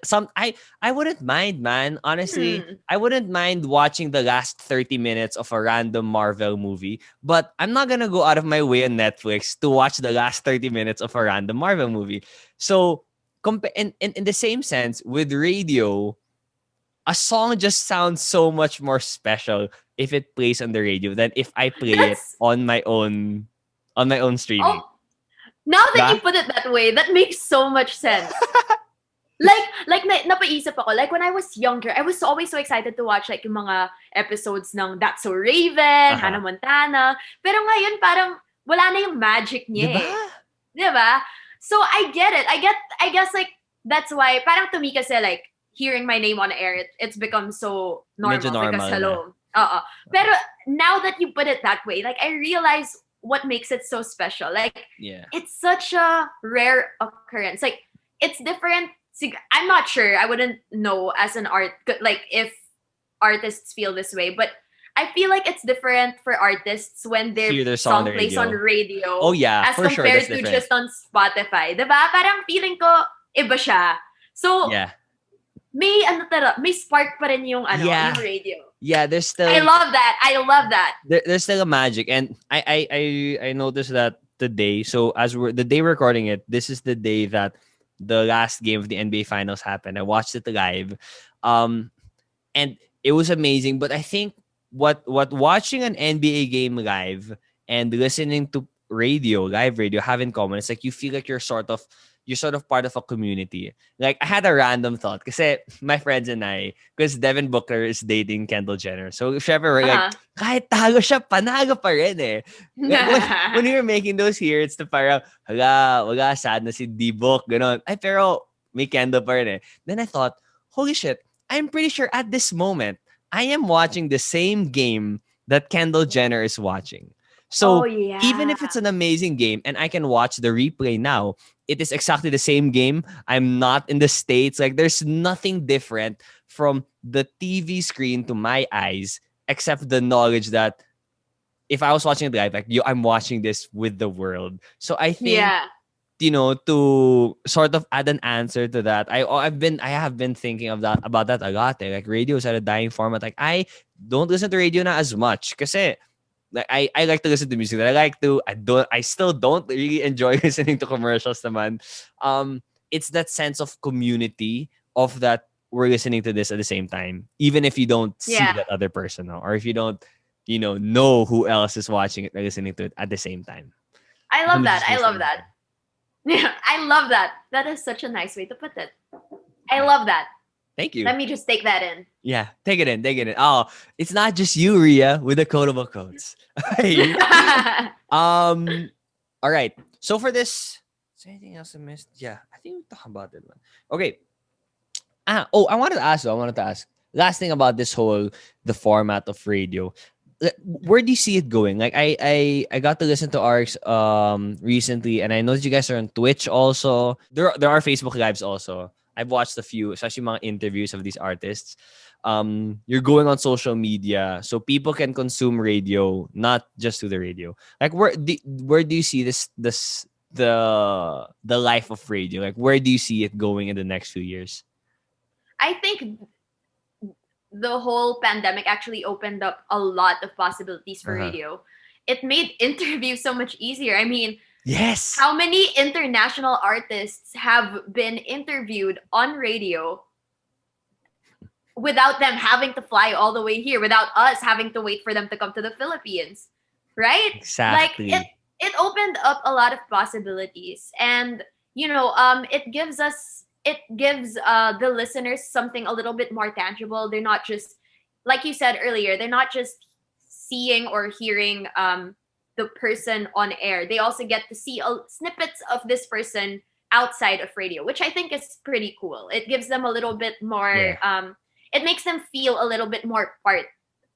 wouldn't mind, man. Honestly, Hmm. I wouldn't mind watching the last 30 minutes of a random Marvel movie, but I'm not gonna go out of my way on Netflix to watch the last 30 minutes of a random Marvel movie. So in the same sense, with radio, a song just sounds so much more special if it plays on the radio than if I play it That's on my own streaming. oh now that Diba? you put it that way, that makes so much sense. Napaisip ako, like when I was younger, I was always so excited to watch like yung mga episodes ng That's So Raven, Uh-huh. Hannah Montana. Pero ngayon parang wala na yung magic niya Diba? eh. Diba? So I get it. I guess like that's why parang to me kasi like hearing my name on air, it's become so normal Medyo normal because na. hello. Pero now that you put it that way, like I realize what makes it so special. Like Yeah. it's such a rare occurrence. Like it's different. I'm not sure. I wouldn't know as an like if artists feel this way, but I feel like it's different for artists when their Hear their song on song the plays on radio. radio Oh yeah, as for sure compared that's to different. just on Spotify. Diba? Parang feeling ko iba siya. So Yeah. may spark pa rin yung Yeah. yung radio. Yeah, there's still I love that. there's still a magic, and I noticed that today. So the day we're recording it, this is the day that the last game of the NBA Finals happened. I watched it live, and it was amazing. But I think what watching an NBA game live and listening to live radio have in common, it's like you feel like you're sort of part of a community. Like I had a random thought kasi my friends and I, because Devin Booker is dating Kendall Jenner. So syempre we're like, kahit talo siya, panalo pa rin eh. Like, when we were making those here, it's the parang, wala, sad na si D-Book, ganon. Ay, pero may Kendall pa rin eh. Then I thought, holy shit, I'm pretty sure at this moment, I am watching the same game that Kendall Jenner is watching. So yeah. even if it's an amazing game and I can watch the replay now, it is exactly the same game. I'm not in the States. Like there's nothing different from the TV screen to my eyes except the knowledge that if I was watching it live, like I'm watching this with the world. So I think to sort of add an answer to that, I have been thinking about that a lot. Like radio is at a dying format. Like I don't listen to radio now as much kasi like I like to listen to music. I still don't really enjoy listening to commercials naman. It's that sense of community of that we're listening to this at the same time, even if you don't see that other person now, or if you don't, know who else is watching it and listening to it at the same time. I love that. Yeah, I love that. That is such a nice way to put it. I love that. Thank you. Let me just take that in. Yeah, take it in, take it in. Oh, it's not just you, Ria, with the quotable quotes. Hey. All right. So for this, is there anything else I missed? Yeah, I think we talked about it. Okay. I wanted to ask though. I wanted to ask. Last thing about this whole the format of radio. Where do you see it going? Like I got to listen to ARCs recently, and I know that you guys are on Twitch also. There are Facebook lives also. I've watched a few, especially mga interviews of these artists. You're going on social media, so people can consume radio, not just through the radio. Like where do you see the life of radio? Like where do you see it going in the next few years? I think the whole pandemic actually opened up a lot of possibilities for radio. It made interviews so much easier. I mean, yes. How many international artists have been interviewed on radio without them having to fly all the way here, without us having to wait for them to come to the Philippines, right? Exactly. Like it opened up a lot of possibilities, and it gives the listeners something a little bit more tangible. They're not just, like you said earlier, they're not just seeing or hearing the person on air. They also get to see snippets of this person outside of radio, which I think is pretty cool. It gives them a little bit more it makes them feel a little bit more part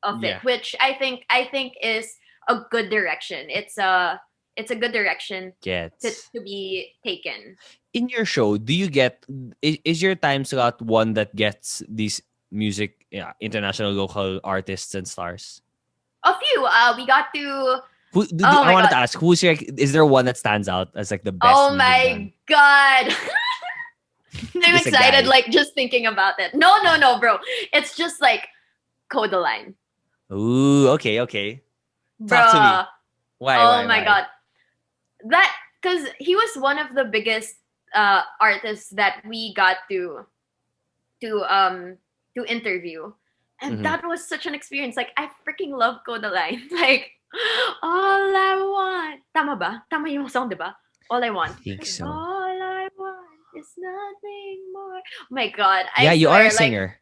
of it, which I think is a good direction. It's a good direction to be taken. In your show, do you get is your time slot one that gets these music, international local artists and stars? A few. We got to. I wanted to ask, is there one that stands out as like the best? Oh my god. I'm excited, like just thinking about it. No, bro. It's just like Codaline. Ooh, okay. Bro. Talk to me. Why? Oh my god. That, because he was one of the biggest artists that we got to interview. And that was such an experience. Like, I freaking love Codaline. Like, all I want. Tama ba? Tama yung song, diba? All I want. I think so. All I want is nothing more. Oh my god. You are a singer.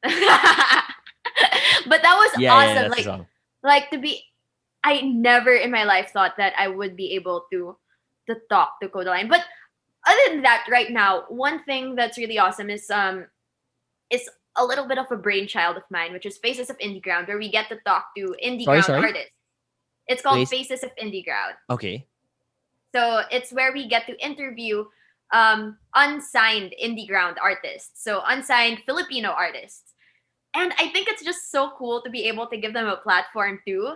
But that was awesome. Yeah, like I never in my life thought that I would be able to talk to Codaline. But other than that, right now, one thing that's really awesome is a little bit of a brainchild of mine, which is Faces of Indie Ground, where we get to talk to indie ground artists. It's called Faces of Indie Ground. Okay. So it's where we get to interview unsigned indie ground artists, so unsigned Filipino artists. And I think it's just so cool to be able to give them a platform too,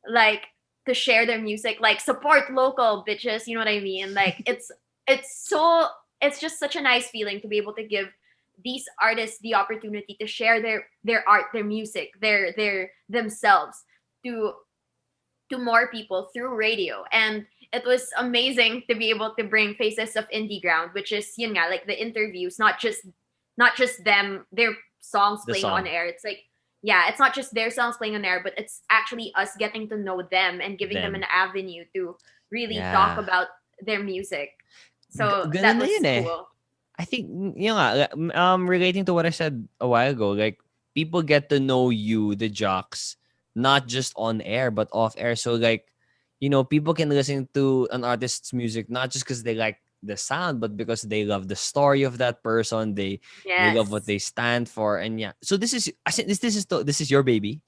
like to share their music, like support local, bitches, you know what I mean? Like it's just such a nice feeling to be able to give these artists the opportunity to share their art, their music, their themselves to more people through radio. And it was amazing to be able to bring Faces of Indie Ground, which is yun nga, like the interviews, not just them, their songs playing on air. It's like, it's not just their songs playing on air, but it's actually us getting to know them and giving them an avenue to really talk about their music. So that was cool. I think, relating to what I said a while ago, like people get to know you, the jocks, not just on air, but off air. So like, people can listen to an artist's music, not just because they like the sound, but because they love the story of that person. They love what they stand for. And so this is your baby.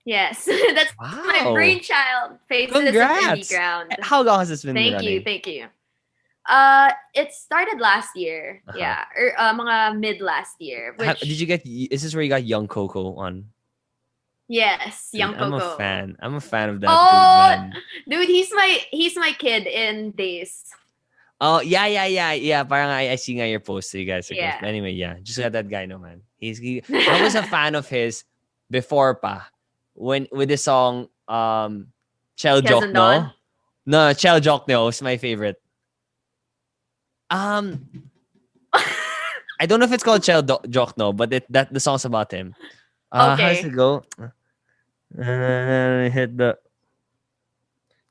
Yes. That's my brainchild. Faces of Indie Ground. How long has this been running? Thank you. It started last year. Yeah. Or mga mid last year. Is this where you got Young Coco on? Yes, Young Coco. I'm a fan of that dude, he's my kid in Days. Oh, yeah. Parang I see nga your post, so you guys. Anyway, just let that guy know, man. I was a fan of his before pa. With the song Chel Jock No. No, Chel Jock No was my favorite. I don't know if it's called Chel Jock No, but the song's about him. How does it go? Hit the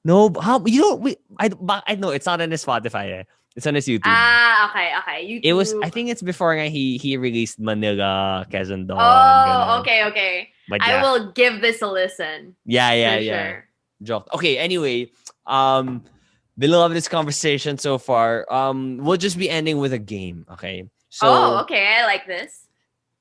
No, how you know I know it's not on his Spotify. It's on his YouTube. Okay. YouTube. It was I think it's before nga he released Manila, Quezon Don. Oh, okay. But I yeah. will give this a listen. Yeah. Sure. Joke. Okay, anyway, been loving this conversation so far. We'll just be ending with a game, okay? So Okay, I like this.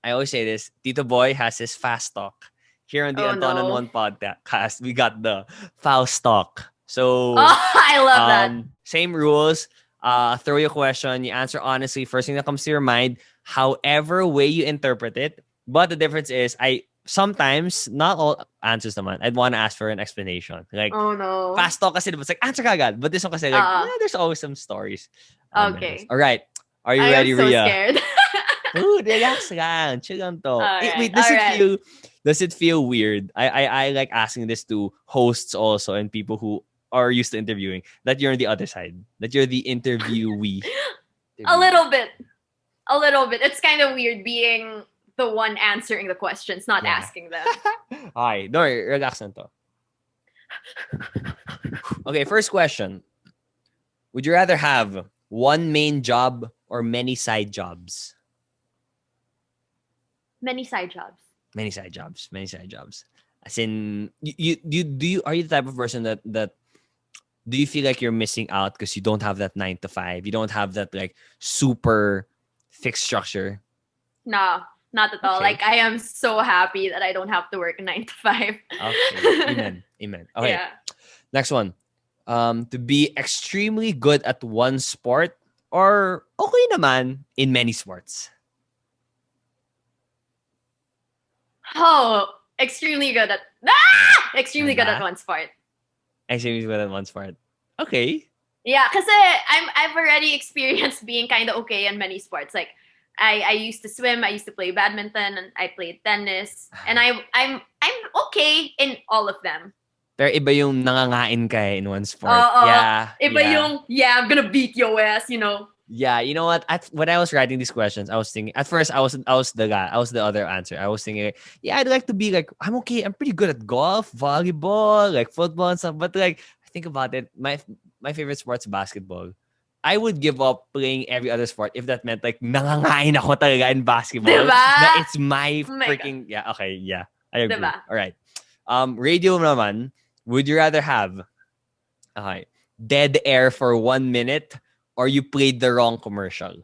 I always say this, Tito Boy has his fast talk. Here on the Anton on No. One podcast, we got the FAUSTALK. So I love that. same rules. Throw you a question, you answer honestly, first thing that comes to your mind, however way you interpret it. But the difference is I sometimes, not all answers naman, I'd want to ask for an explanation. Like, Oh no. fast talk kasi, it's like, answer ka agad. But this one kasi, like, there's always some stories. Okay. All right. Are you I ready, am so Ria? scared. Ooh, relax lang. Chill lang to. Alright, Wait, alright. does it feel weird? I like asking this to hosts also and people who are used to interviewing, that you're on the other side, that you're the interviewee. A little bit. It's kind of weird being the one answering the questions, not asking them. Hi, don't worry, relax lang to. Okay, first question. Would you rather have one main job or many side jobs? Many side jobs. Many side jobs. As in, are you the type of person that do you feel like you're missing out because you don't have that 9 to 5? You don't have that like super fixed structure? No, not at all. Okay. Like, I am so happy that I don't have to work 9 to 5. Okay. Amen. Okay. Yeah. Next one. To be extremely good at one sport or okay naman in many sports? Oh, extremely good at good at one sport. Extremely good at one sport. Okay. Yeah, kasi I've already experienced being kind of okay in many sports. Like, I used to swim, I used to play badminton, and I played tennis, and I'm okay in all of them. Pero iba yung nangangain ka in one sport. Iba yung, I'm gonna beat your ass, you know. Yeah, you know what? When I was writing these questions, I was thinking, at first I was the guy. I was the other answer. I was thinking, I'd like to be like, I'm okay. I'm pretty good at golf, volleyball, like football and stuff. But like, I think about it, my favorite sport's basketball. I would give up playing every other sport if that meant like nangangain ako talaga in basketball. Diba? Na it's my Oh my freaking God. I agree. Diba? All right. Radio naman, would you rather have dead air for 1 minute or you played the wrong commercial?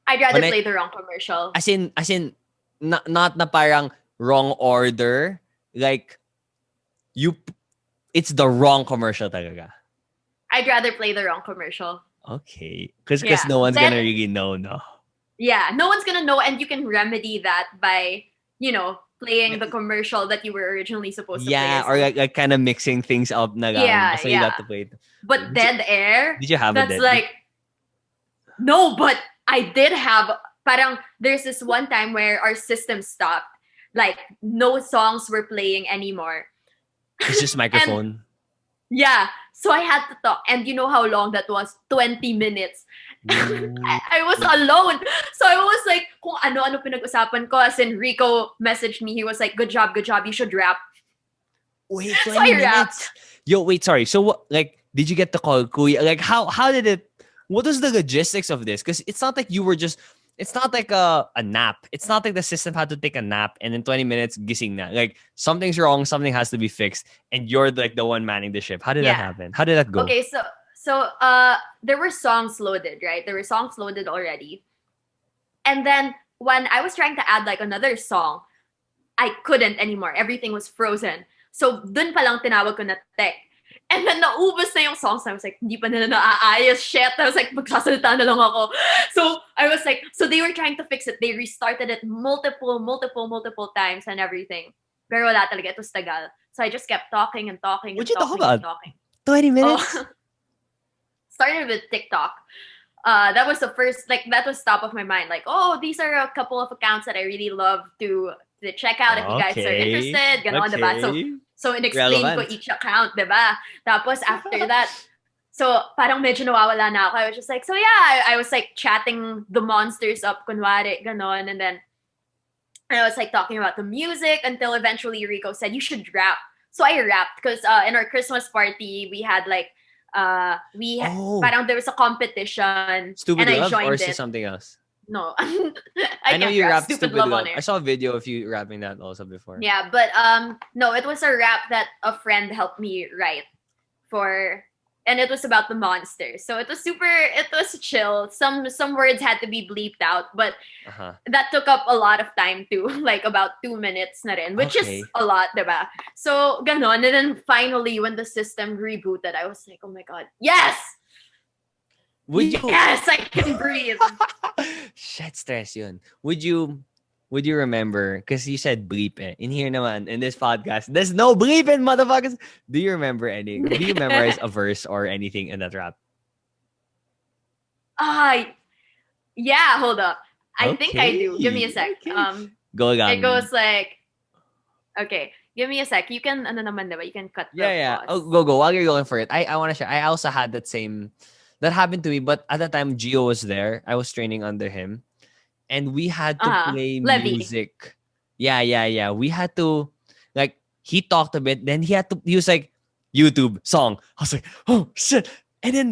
I'd rather play the wrong commercial. As in, not na parang wrong order. Like, it's the wrong commercial talaga. I'd rather play the wrong commercial. Okay. Because no one's gonna really know, no? Yeah, no one's gonna know, and you can remedy that by, playing the commercial that you were originally supposed to play. Yeah, or like kind of mixing things up na lang. Yeah. So you got to play it. But dead air? Did you have that's a dead like, no, but I did have, parang, there's this one time where our system stopped. Like, no songs were playing anymore. It's just microphone. Yeah. So I had to talk. And you know how long that was? 20 minutes. I was alone. So I was like, kung ano-ano pinag-usapan ko. As in, Rico messaged me. He was like, good job. You should rap. Wait, 20 so I minutes? rapped. Yo, wait, sorry. So what, like, did you get to call Kuya? Like, how did it, what was the logistics of this? Because it's not like you were just, it's not like a nap. It's not like the system had to take a nap and in 20 minutes, gising na. Like, something's wrong, something has to be fixed, and you're like the one manning the ship. How did that happen? How did that go? Okay, so there were songs loaded, right? There were songs loaded already. And then when I was trying to add like another song, I couldn't anymore. Everything was frozen. So dun pa lang tinawag ko na tech. And then naubos na yung songs. I was like, hindi pa nila naaayos. Shit. I was like, magsasalita na lang ako. So I was like, so they were trying to fix it. They restarted it multiple times and everything. Pero wala talaga. It was tagal. So I just kept talking and talking. What'd you talk about? 20 minutes? Started with TikTok. That was the first, like, that was top of my mind. Like, these are a couple of accounts that I really love to check out if you guys are interested. Ganon, diba? So in-explain ko each account, diba? Tapos after that, so parang medyo nawawala na ako. I was just like, so yeah, I was like chatting the monsters up, kunwari, ganon. And then I was like talking about the music until eventually Rico said, you should rap. So I rapped because in our Christmas party we had like Oh, parang there was a competition and Stupid I Love, or joined is it it. something else? No, I I know can't you rap rapped stupid Stupid love on Love. I air. saw a video of you rapping that also before. Yeah, but no, it was a rap that a friend helped me write for, and it was about the monsters. So it was chill. Some words had to be bleeped out, but Uh-huh. that took up a lot of time too, like about 2 minutes na rin, which is Okay. a lot, diba? So ganon, and then finally when the system rebooted, I was like, oh my god, yes, Would you yes, I can breathe. Shit, stress yun. Would you remember, because you said bleep in here naman, in this podcast, there's no bleeping, motherfuckers. Do you remember do you memorize a verse or anything in that rap? Ah, yeah, hold up. I think I do. Give me a Okay. sec. Okay. Go It lang. goes like, okay, give me a sec. You can, ano naman, diba? You can cut the Yeah. Oh, pause. go. While you're going for it, I want to share. I also had that happened to me, but at the time Gio was there. I was training under him, and we had to play Levy. music. Yeah. We had to, like, he talked a bit, then he was like, YouTube song. I was like, oh shit. And then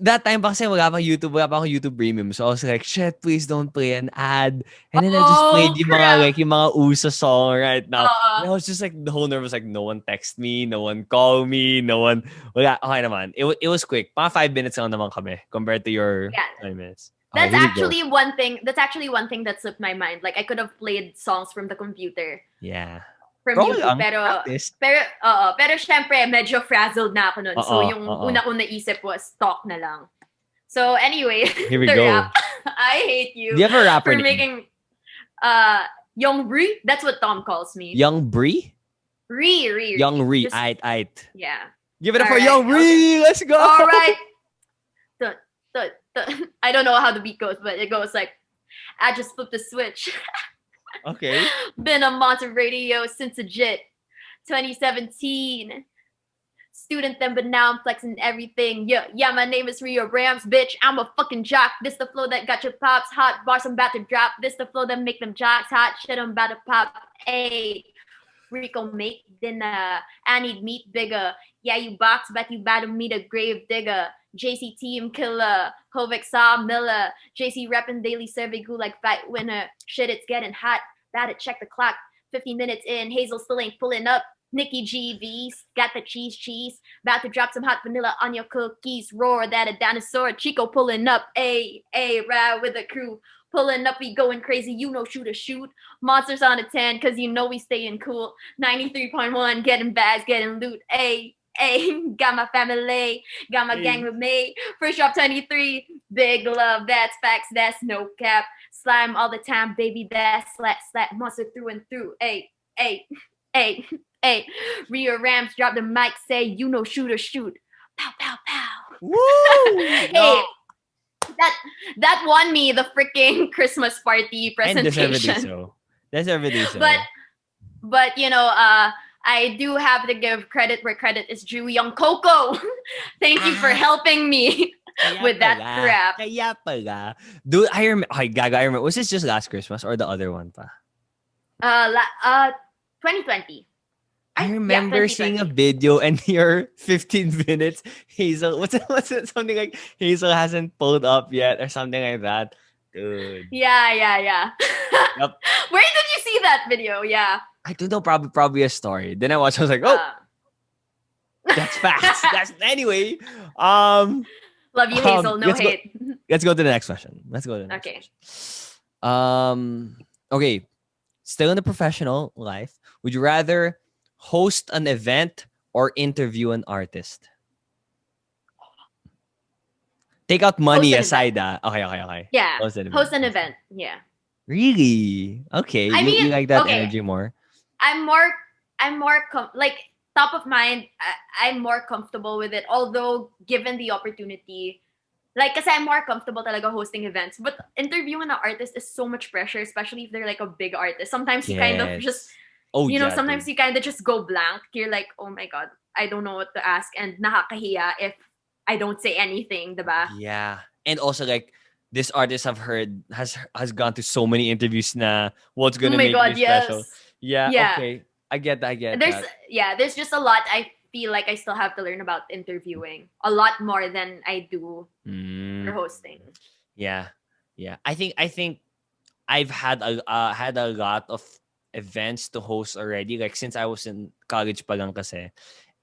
that time pa kasi wala pa akong YouTube Premium. So I was like, shit, please don't play an ad. And then I just played Oh, crap. yung mga uso song right now. And I Uh, was just like, the whole nerve was like, no one text me, no one call me, no one, wala, okay naman. It was quick. Mga 5 minutes lang naman kami compared to your yeah. 20 minutes. Okay, That's here we go. actually one thing. That's actually one thing that slipped my mind. Like I could have played songs from the computer, Yeah. from Go YouTube, lang. pero Practice. pero syempre medyo frazzled na ako nun. So yung Oo. una ko naisip was talk na lang. So anyway, Here we the go. rap. I hate you Do you have a rapper for name? making Young Brie. That's what Tom calls me. Young Brie? Ri. Young Ri. Just- Aight. Yeah. Give it up for Alright, Young Ri. Let's go. All right. I don't know how the beat goes, but it goes like, I just flipped the switch. Okay. Been on Monster Radio since legit 2017. Student then, but now I'm flexing everything. Yeah, my name is Ria Ramz, bitch. I'm a fucking jock. This the flow that got your pops hot. Bars I'm about to drop. This the flow that make them jocks hot. Shit I'm about to pop. Ayy. Rico make dinner. I need meat bigger. Yeah, you box, bet you better meet a grave digger. JC team killer. Hovik Saw Miller. JC reppin' daily survey grew like fight winner. Shit, it's getting hot. Better check the clock. 50 minutes in. Hazel still ain't pulling up. Nikki GV's got the cheese. About to drop some hot vanilla on your cookies. Roar that a dinosaur. Chico pulling up. Ayy, ride with the crew. Pulling up, we going crazy. You know, shoot. Monsters on a 10, cause you know we staying cool. 93.1, getting bags, getting loot. Ayy, got my family, got my gang with me. First drop 23, big love, that's facts, that's no cap. Slime all the time, baby, that's slap, monster through and through. Ayy. Ria Ramz drop the mic, say, you know, shoot. Pow. Woo! Hey, that won me the freaking Christmas party And presentation. deservedly so. But you know, I do have to give credit where credit is due. Young Coco, thank you for helping me with that crap. Kaya pala. Dude, I remember. Was this just last Christmas or the other one pa? 2020. I remember seeing a video and your 15 minutes Hazel. What's it? Something like Hazel hasn't pulled up yet or something like that. Dude. Yeah. Yep. Where did you see that video? Yeah. I don't know, probably a story. Then I watched, I was like, oh, that's facts. Anyway. Love you, Hazel. No hate. Let's go to the next question. Okay. Okay. Still in the professional life, would you rather host an event or interview an artist? Take out money aside. Okay. Yeah. Host an event. Yeah. Really? Okay. You like that energy more? I'm more like top of mind. I'm more comfortable with it. Although given the opportunity, like, kasi I'm more comfortable talaga hosting events. But interviewing an artist is so much pressure, especially if they're like a big artist. Sometimes you kind of just, sometimes you kind of just go blank. You're like, oh my God, I don't know what to ask. And nakakahiya if I don't say anything, diba? Yeah. And also, like, this artist I've heard has gone to so many interviews na what's gonna make me special. Yeah, okay. I get There's that. there's just a lot I feel like I still have to learn about interviewing. A lot more than I do for Mm, hosting. yeah, yeah. I think I've had a lot of events to host already. Like since I was in college pa lang kasi.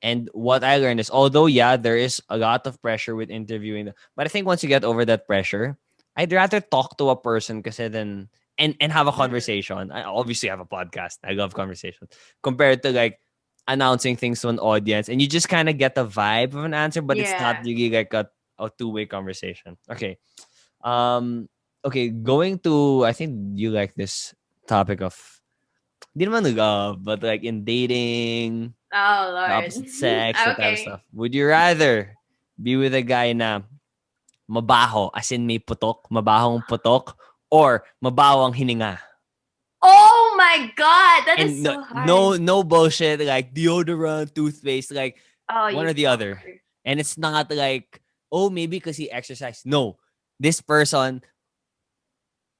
And what I learned is, although yeah, there is a lot of pressure with interviewing, but I think once you get over that pressure, I'd rather talk to a person kasi then and have a Mm. conversation. I obviously have a podcast. I love conversation compared to like announcing things to an audience, and you just kind of get the vibe of an answer, but it's not Yeah. really like a two-way conversation. Okay. Um. Okay. Going to, I think you like this topic of, di naman love, but like in dating, Oh the Lord. opposite sex, that type of Okay. stuff. Would you rather be with a guy na mabaho, as in may putok, mabahong putok, or mabawang hininga? Oh my god, that is And no, so hard. no, no bullshit like deodorant, toothpaste, like Oh, one you or the other. fucker. And it's not like, oh, maybe because he exercised. No, this person,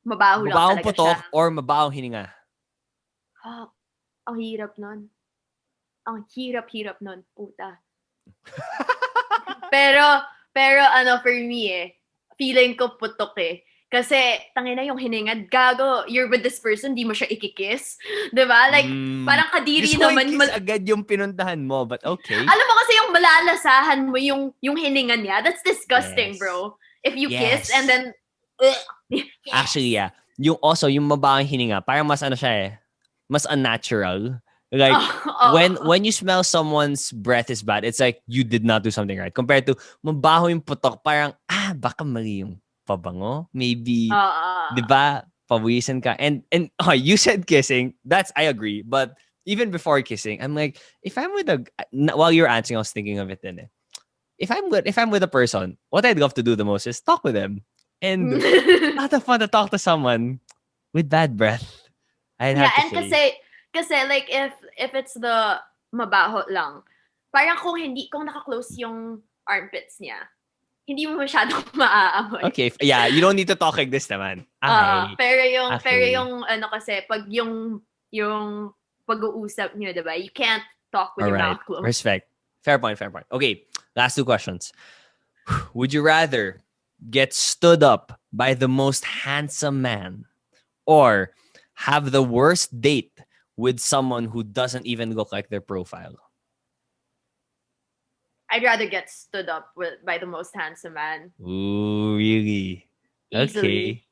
Mabaho lang mabahong talaga siya. putok or mabahong hininga. Oh, ang hirap nun. Ang hirap-hirap nun, puta. Pero, pero for me feeling ko putok Kasi, tangina yung hiningad, gago, you're with this person, di mo siya ikikiss. Diba? Like, parang kadiri Gusto ko naman. i-kiss agad yung pinuntahan mo, but okay. Alam mo kasi yung malalasahan mo yung hininga niya, that's disgusting, Yes. bro. If you kiss and Yes. then, ugh, Actually, yes. yeah. Yung mabahang hininga, parang mas ano siya mas unnatural. Like, Oh. when you smell someone's breath is bad, it's like you did not do something right. Compared to mabaho yung putok, parang, baka mali yung pabango. Maybe, di ba, pawisan ka. And you said kissing. I agree. But even before kissing, I'm like, if I'm with while you're answering, I was thinking of it then If I'm with a person, what I'd love to do the most is talk with them. And not the fun to talk to someone with bad breath. I'd Yeah, have to and say. kasi like if it's the mabaho lang, parang kung naka-close yung armpits niya, hindi mo masyadong maaamoy. Okay, yeah, you don't need to talk like this naman. Okay. Pero Okay. yung ano kasi pag yung pag-uusap niyo, 'di ba? You can't talk with All your right. mouth closed. Respect. Fair point, fair point. Okay, last two questions. Would you rather get stood up by the most handsome man or have the worst date with someone who doesn't even look like their profile? I'd rather get stood up by the most handsome man. Ooh, really? Easily.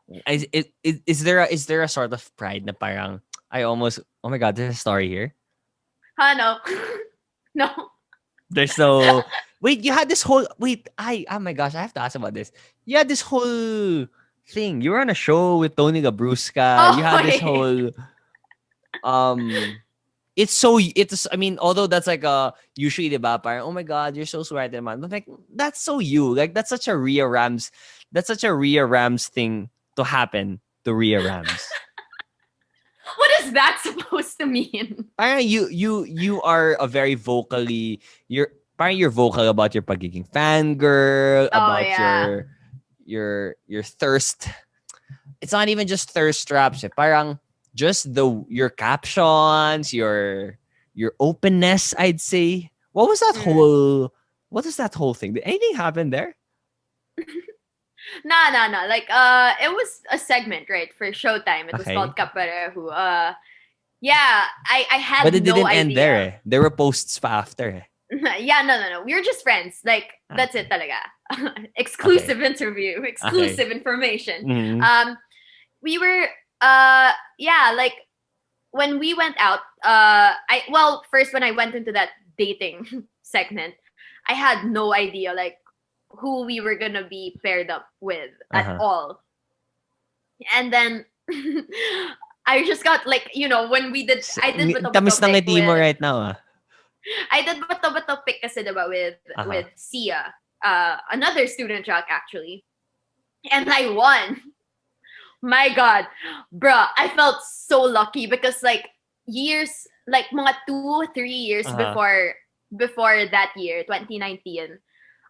Okay. Is there a sort of pride na parang I almost, oh my god, there's a story here? No. No. There's no, wait, you had this whole, oh my gosh, I have to ask about this. You had this whole thing. You were on a show with Tony Gabrusca. You Oh, had this whole it's I mean, although that's like usually diba parang, oh my god, you're so sweaty man. But like that's so you. Like that's such a Ria Ramz. That's such a Ria Ramz thing to happen to Ria Ramz. what is that supposed to mean? Parang you are a very vocally, you're vocal about your pagiging fangirl, Oh about yeah. your thirst. It's not even just thirst traps. Parang just your captions, your openness, I'd say. What was that Mm. whole what was that whole thing? Did anything happen there? Nah. Like it was a segment, right, for Showtime. It was Okay. called Kaparehu. Yeah, I But had it no didn't end idea. there. There were posts pa after. Yeah, no. We were just friends. Like that's it talaga. Exclusive interview, exclusive information. Mm-hmm. We were like when we went out, first when I went into that dating segment, I had no idea like who we were gonna be paired up with at all. And then I just got like, when I did Tamis ng bato-bato pic ngiti mo with right now. I did bato-bato pic kasi diba with Sia, another student jock actually. And I won. My God, bruh, I felt so lucky because like years, like mga 2-3 years before that year, 2019,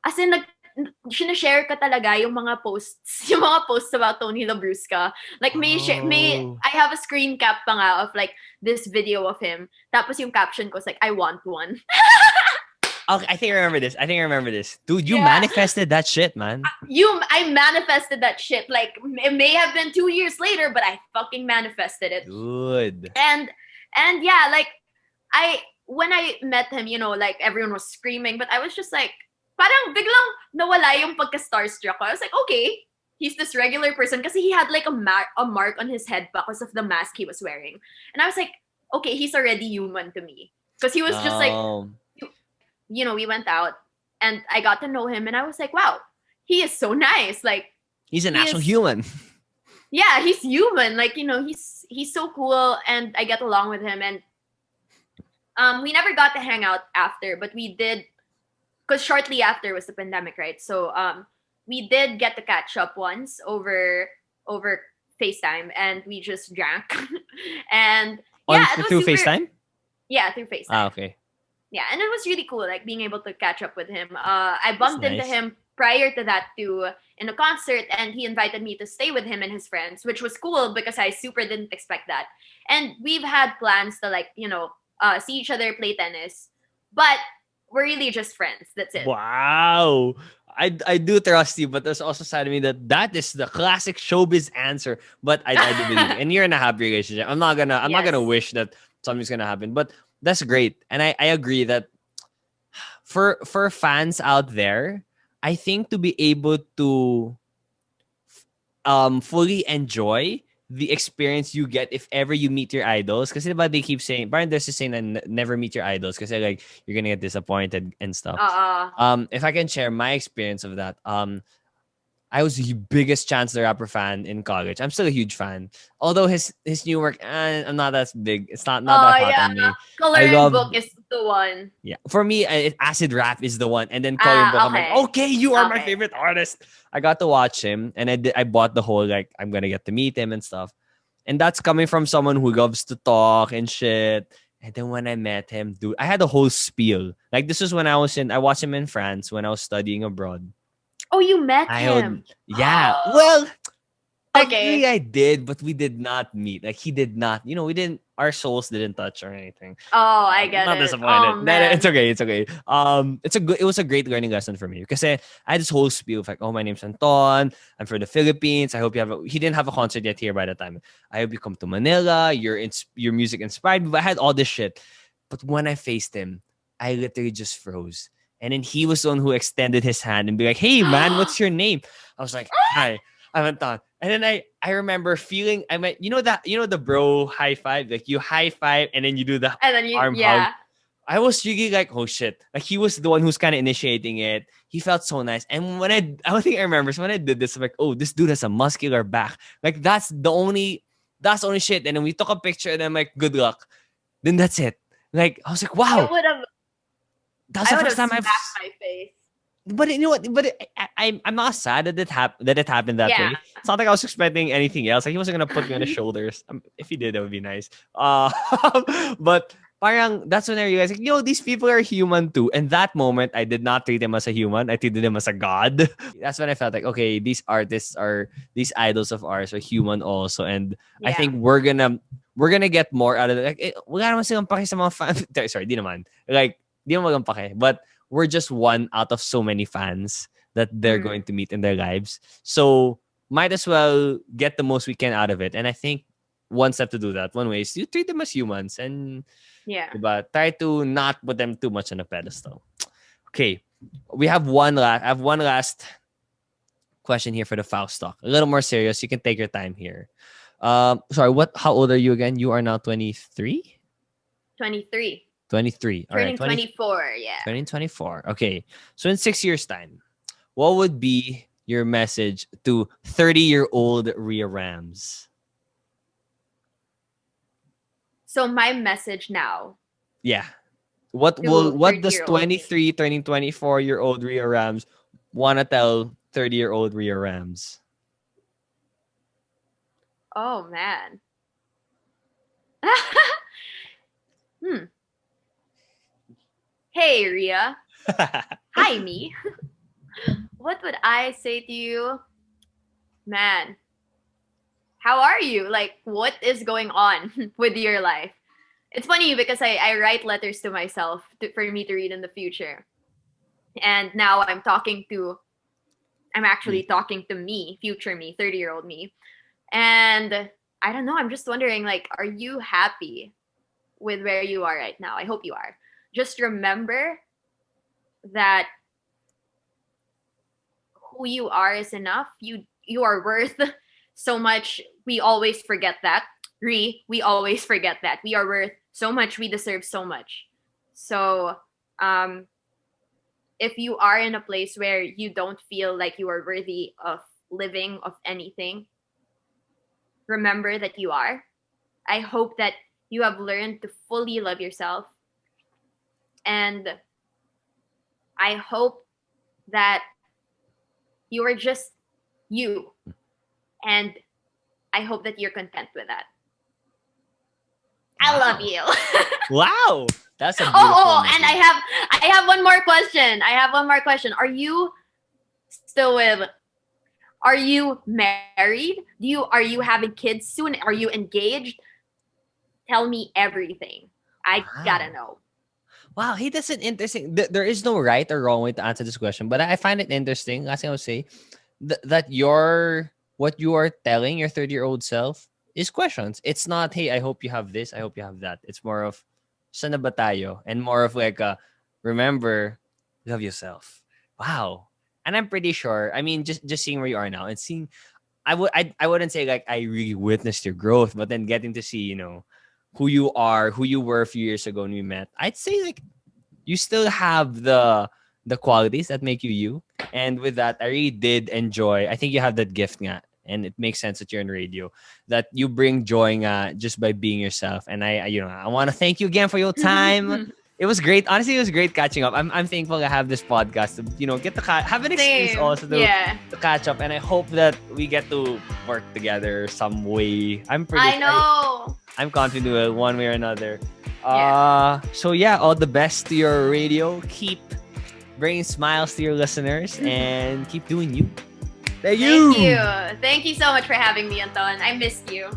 as in sinashare ka talaga yung mga posts about Tony Labrusca. Like Oh. I have a screen cap pa nga of like this video of him. Tapos yung caption ko is like, I want one. Okay, I think I remember this. Dude, you Yeah. manifested that shit, man. I manifested that shit. Like, it may have been 2 years later, but I fucking manifested it. Good. And yeah, like, when I met him, you know, like, everyone was screaming, but I was just like, parang biglang nawala yung pagka-starstruck. I was like, okay, he's this regular person. Kasi he had, like, a mark on his head because of the mask he was wearing. And I was like, okay, he's already human to me. Because he was just like, you know, we went out and I got to know him and I was like, wow, he is so nice. Like, he's an actual human. Yeah, he's human. Like, you know, he's so cool and I get along with him. And we never got to hang out after, but we did, because shortly after was the pandemic, right? So we did get to catch up once over FaceTime and we just drank. And yeah, it was through super, FaceTime? Yeah, through FaceTime. Ah, okay. Yeah, and it was really cool, like being able to catch up with him. I bumped That's into nice. him prior to that too in a concert, and he invited me to stay with him and his friends, which was cool because I super didn't expect that. And we've had plans to, like, you know, see each other play tennis, but we're really just friends. That's it. Wow. I do trust you, but there's also side of me that is the classic showbiz answer. But I do believe you. And you're in a happy relationship. I'm not gonna wish that something's gonna happen. But that's great. And I agree that for fans out there, I think to be able to fully enjoy the experience you get if ever you meet your idols, because they keep saying, Brian, there's this saying that never meet your idols because like you're gonna get disappointed and stuff. If I can share my experience of that, I was the biggest Chance the Rapper fan in college. I'm still a huge fan. Although his new work, I'm not that big. It's not that hot on me. Coloring Book is the one. Yeah. For me, Acid Rap is the one. And then Coloring Book, I'm like, okay, you are my favorite artist. I got to watch him. And I bought the whole, like, I'm going to get to meet him and stuff. And that's coming from someone who loves to talk and shit. And then when I met him, dude, I had a whole spiel. Like, this was when I watched him in France when I was studying abroad. Oh, you met him? Yeah. Well, technically I did, but we did not meet. Like, he did not. You know, our souls didn't touch or anything. Oh, I get it. Not disappointed. No, it's okay. It's okay. It was a great learning lesson for me because I had this whole spiel of like, oh, my name's Anton. I'm from the Philippines. I hope you he didn't have a concert yet here by the time. I hope you come to Manila. Your music inspired me. But I had all this shit. But when I faced him, I literally just froze. And then he was the one who extended his hand and be like, hey, man, what's your name? I was like, hi, I'm Anton. And then I remember feeling, you know the bro high five? Like you high five and then you do the arm hug. I was really like, oh shit. Like he was the one who's kind of initiating it. He felt so nice. And when I don't think I remember. So when I did this, I'm like, oh, this dude has a muscular back. Like that's the only shit. And then we took a picture and I'm like, good luck. Then that's it. Like I was like, wow. That's the first time I've smacked my face. But you know what? I'm not sad that it happened that way. It's not like I was expecting anything else. Like he wasn't gonna put me on his shoulders. If he did, that would be nice. But parang that's when I realized, like, you know, these people are human too. And that moment, I did not treat them as a human. I treated them as a god. That's when I felt like, okay, these idols of ours are human also. And I think we're gonna get more out of it. Like, wala naman silang paki sa mga fan. Sorry, di naman. Like, di naman paki. But we're just one out of so many fans that they're going to meet in their lives. So might as well get the most we can out of it. And I think one step to do that, one way is you treat them as humans and try to not put them too much on a pedestal. Okay. I have one last question here for the FAUSTALK. A little more serious. You can take your time here. Sorry, how old are you again? You are now 23? 23. 23. Turning 24, yeah. Turning 24. Okay. So in 6 years' time, what would be your message to 30-year-old Ria Ramz? So my message now. Yeah. What does 23 turning 24-year-old Ria Ramz want to tell 30-year-old Ria Ramz? Oh man. Hey, Ria. Hi, me. what would I say to you? Man, how are you? Like, what is going on with your life? It's funny because I write letters to myself for me to read in the future. And now I'm actually talking to me, future me, 30-year-old me. And I don't know, I'm just wondering, like, are you happy with where you are right now? I hope you are. Just remember that who you are is enough. You are worth so much. We always forget that. We always forget that. We are worth so much. We deserve so much. So, if you are in a place where you don't feel like you are worthy of living, of anything, remember that you are. I hope that you have learned to fully love yourself. And I hope that you are just you. And I hope that you're content with that. I love you. Wow. That's a beautiful and message. I have one more question. Are you still with Are you married? Are you having kids soon? Are you engaged? Tell me everything. I gotta know. Wow, hey, that's an interesting. There is no right or wrong way to answer this question, but I find it interesting. Last thing I would say that what you are telling your 30-year-old self is questions. It's not, hey, I hope you have this, I hope you have that. It's more of sana ba tayo? And more of like remember, love yourself. Wow. And I'm pretty sure. I mean, just seeing where you are now and seeing, I wouldn't say like I really witnessed your growth, but then getting to see, who you are, who you were a few years ago when we met. I'd say like you still have the qualities that make you you. And with that, I really did enjoy. I think you have that gift nga. And it makes sense that you're in radio, that you bring joy just by being yourself. And I want to thank you again for your time. It was great. Honestly, it was great catching up. I'm thankful to have this podcast to, get to have an excuse Same. also to catch up. And I hope that we get to work together some way. I know. I'm confident with one way or another. Yeah. So yeah, all the best to your radio. Keep bringing smiles to your listeners and keep doing you. Thank you. Thank you so much for having me, Anton. I missed you.